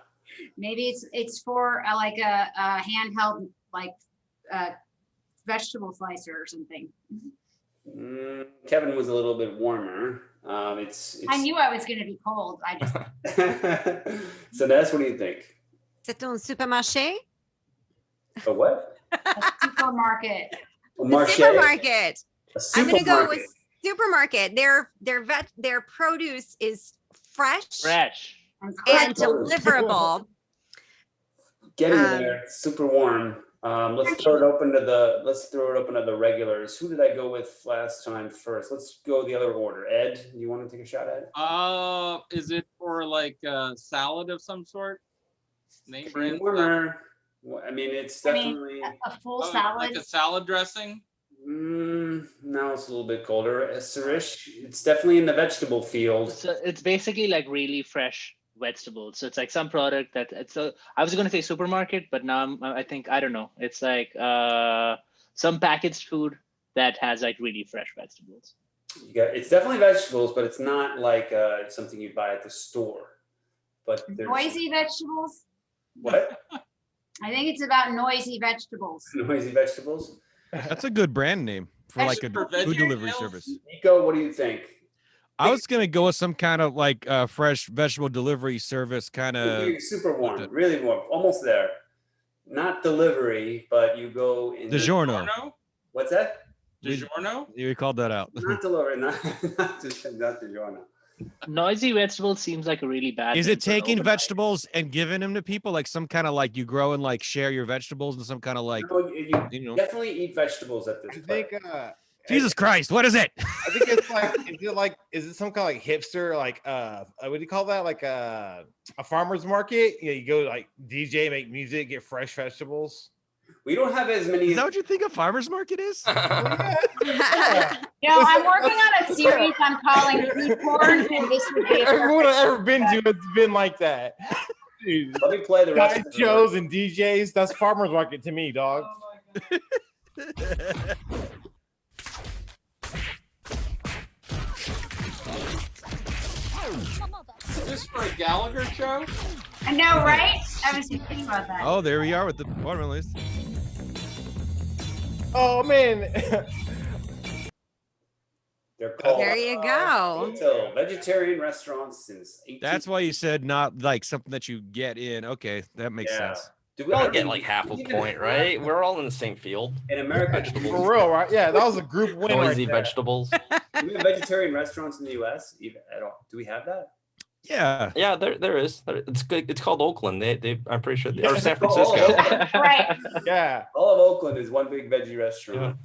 Maybe it's for a handheld vegetable slicer or something. Kevin was a little bit warmer. It's I knew I was going to be cold. I just. So that's, what do you think? C'est un supermarché? A what? A supermarket. A The marché? supermarket. A I'm gonna go supermarket. with supermarket. Their produce is fresh and deliverable. Get in there. It's super warm. Let's throw it open to the regulars. Who did I go with last time first? Let's go the other order. Ed, you want to take a shot at it? Is it for like a salad of some sort? Name brand stuff? Warmer. I mean, it's definitely a full salad. Like a salad dressing? Now it's a little bit colder. Sirish, it's definitely in the vegetable field. So it's basically like really fresh vegetables. So it's like some product that I was going to say supermarket, but now I think, I don't know. It's like some packaged food that has like really fresh vegetables. It's definitely vegetables, but it's not like something you buy at the store. But Noisy vegetables. What? I think it's about noisy vegetables. Noisy vegetables. That's a good brand name. for like a For food veggie delivery meals? service. Nico, what do you think? I was gonna go with some kind of like fresh vegetable delivery service kind of. Super warm, really warm, almost there. Not delivery, but you go in. DiGiorno. What's that? DiGiorno? You called that out. Not delivery, not DiGiorno. Noisy vegetable seems like a really bad. Is name it for an taking open mic. vegetables and giving them to people, like some kind of like you grow and like share your vegetables and some kind of like No, you you know? definitely eat vegetables at this I place. think Jesus Christ, what is it? I think it's like is it some kind of like hipster like what do you call that, like a farmer's market? You go like DJ, make music, get fresh vegetables. We don't have as many. Is that what you think a farmer's market is? You know, I'm working on a series I'm calling Food Porn, and this would be a Everyone I've ever perfect been to, it's been like that. Dude, Let me play the rest. guide shows and DJs. That's farmer's market to me, dog. Is this for a Gallagher show? I know, right? I was thinking about that. Oh, there we are with the watermelon list. Oh man. They're called, There you go. So vegetarian restaurants since 18. That's why you said not like something that you get in. Okay, that makes sense. Do We all I get mean, like half a even point, right? We're all in the same field. In America, Vegetables. For real, right? Yeah, that was a group win. Noisy Right there. vegetables. do we have vegetarian restaurants in the U.S. even at all? Do we have that? Yeah. Yeah, there is. It's good. It's called Oakland. I'm pretty sure. Yeah. Or San Oh, Francisco. Right. Yeah. All of Oakland is one big veggie restaurant.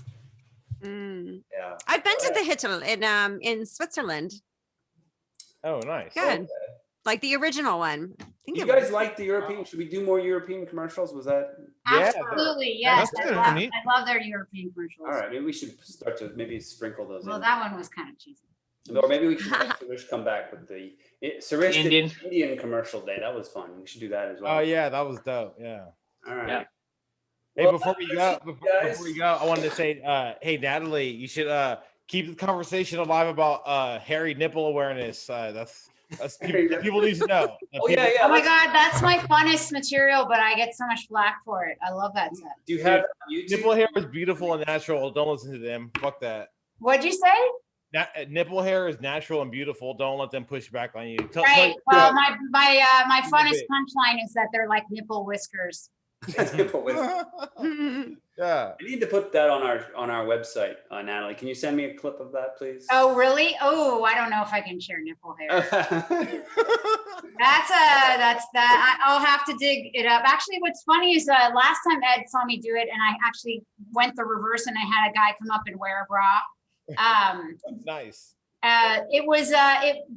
Mm. Yeah. I've been to the Hittel in Switzerland. Oh, nice. Good. Like the original one. I think You it guys was. like the European? Should we do more European commercials? Was that? Yeah. Absolutely, yes. That's I good, love, neat. I love their European commercials. All right, maybe we should start to maybe sprinkle those Well, in. that one was kind of cheesy. Or maybe we should have Sirish come back with Sirish did Indian. Indian commercial day. That was fun. We should do that as well. Oh yeah, that was dope. Yeah. All right. Yeah. Hey, Well, before we go, appreciate you guys. before we go, I wanted to say, hey Natalie, you should keep the conversation alive about hairy nipple awareness. That's people need to know. Oh yeah, yeah. Oh my let's- God, that's my funnest material, but I get so much flack for it. I love that set. Do you have it on YouTube? Nipple hair is beautiful and natural. Don't listen to them. Fuck that. What'd you say? Nipple hair is natural and beautiful. Don't let them push back on you. Right. Well, my funnest punchline is that they're like nipple whiskers. Nipple with- Yeah. I need to put that on our website, Natalie. Can you send me a clip of that, please? Oh, really? Oh, I don't know if I can share nipple hair. I'll have to dig it up. Actually, what's funny is last time Ed saw me do it, and I actually went the reverse, and I had a guy come up and wear a bra. Nice.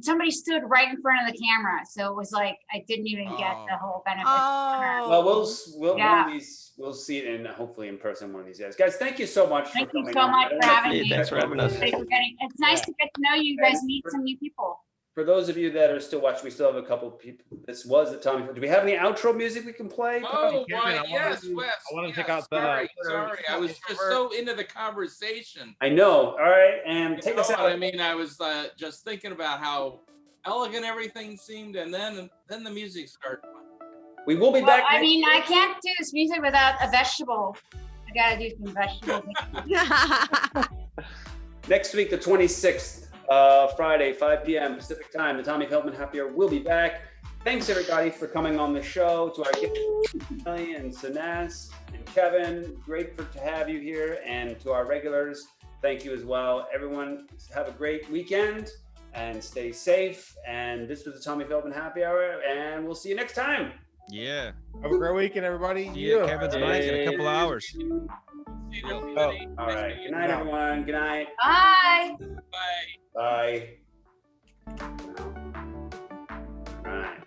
Somebody stood right in front of the camera, so it was like I didn't even get the whole benefit. Well, we'll Yeah. one of these, we'll see it in hopefully in person one of these days. Guys, thank you so much. Thank you coming so on. much for having Hey, me. thanks for having us. It's nice to get to know you. You guys meet some new people. For those of you that are still watching, we still have a couple people. This was the Tommy. Do we have any outro music we can play? Oh, Kevin, why, I wanted yes, to- Wes. I wanted to check yes, out the- Sorry. I was just so into the conversation. I know. All right, and You take know us out. what I mean, I was just thinking about how elegant everything seemed, and then the music started. We will be Well, back. I mean, I can't do this music without a vegetable. I gotta do some vegetables. Next week, the 26th, Friday, 5 p.m. Pacific time, the Tommy Feldman Happy Hour will be back. Thanks everybody for coming on the show. To our guests, Natalie and Soness and Kevin, great to have you here. And to our regulars, thank you as well. Everyone, have a great weekend and stay safe. And this was the Tommy Feldman Happy Hour, and we'll see you next time. Yeah. Have a great weekend, everybody. See you at Kevin's mic in a couple of hours. See you, everybody. All right. Good night, everyone. Good night. Bye. Bye. Bye. All right.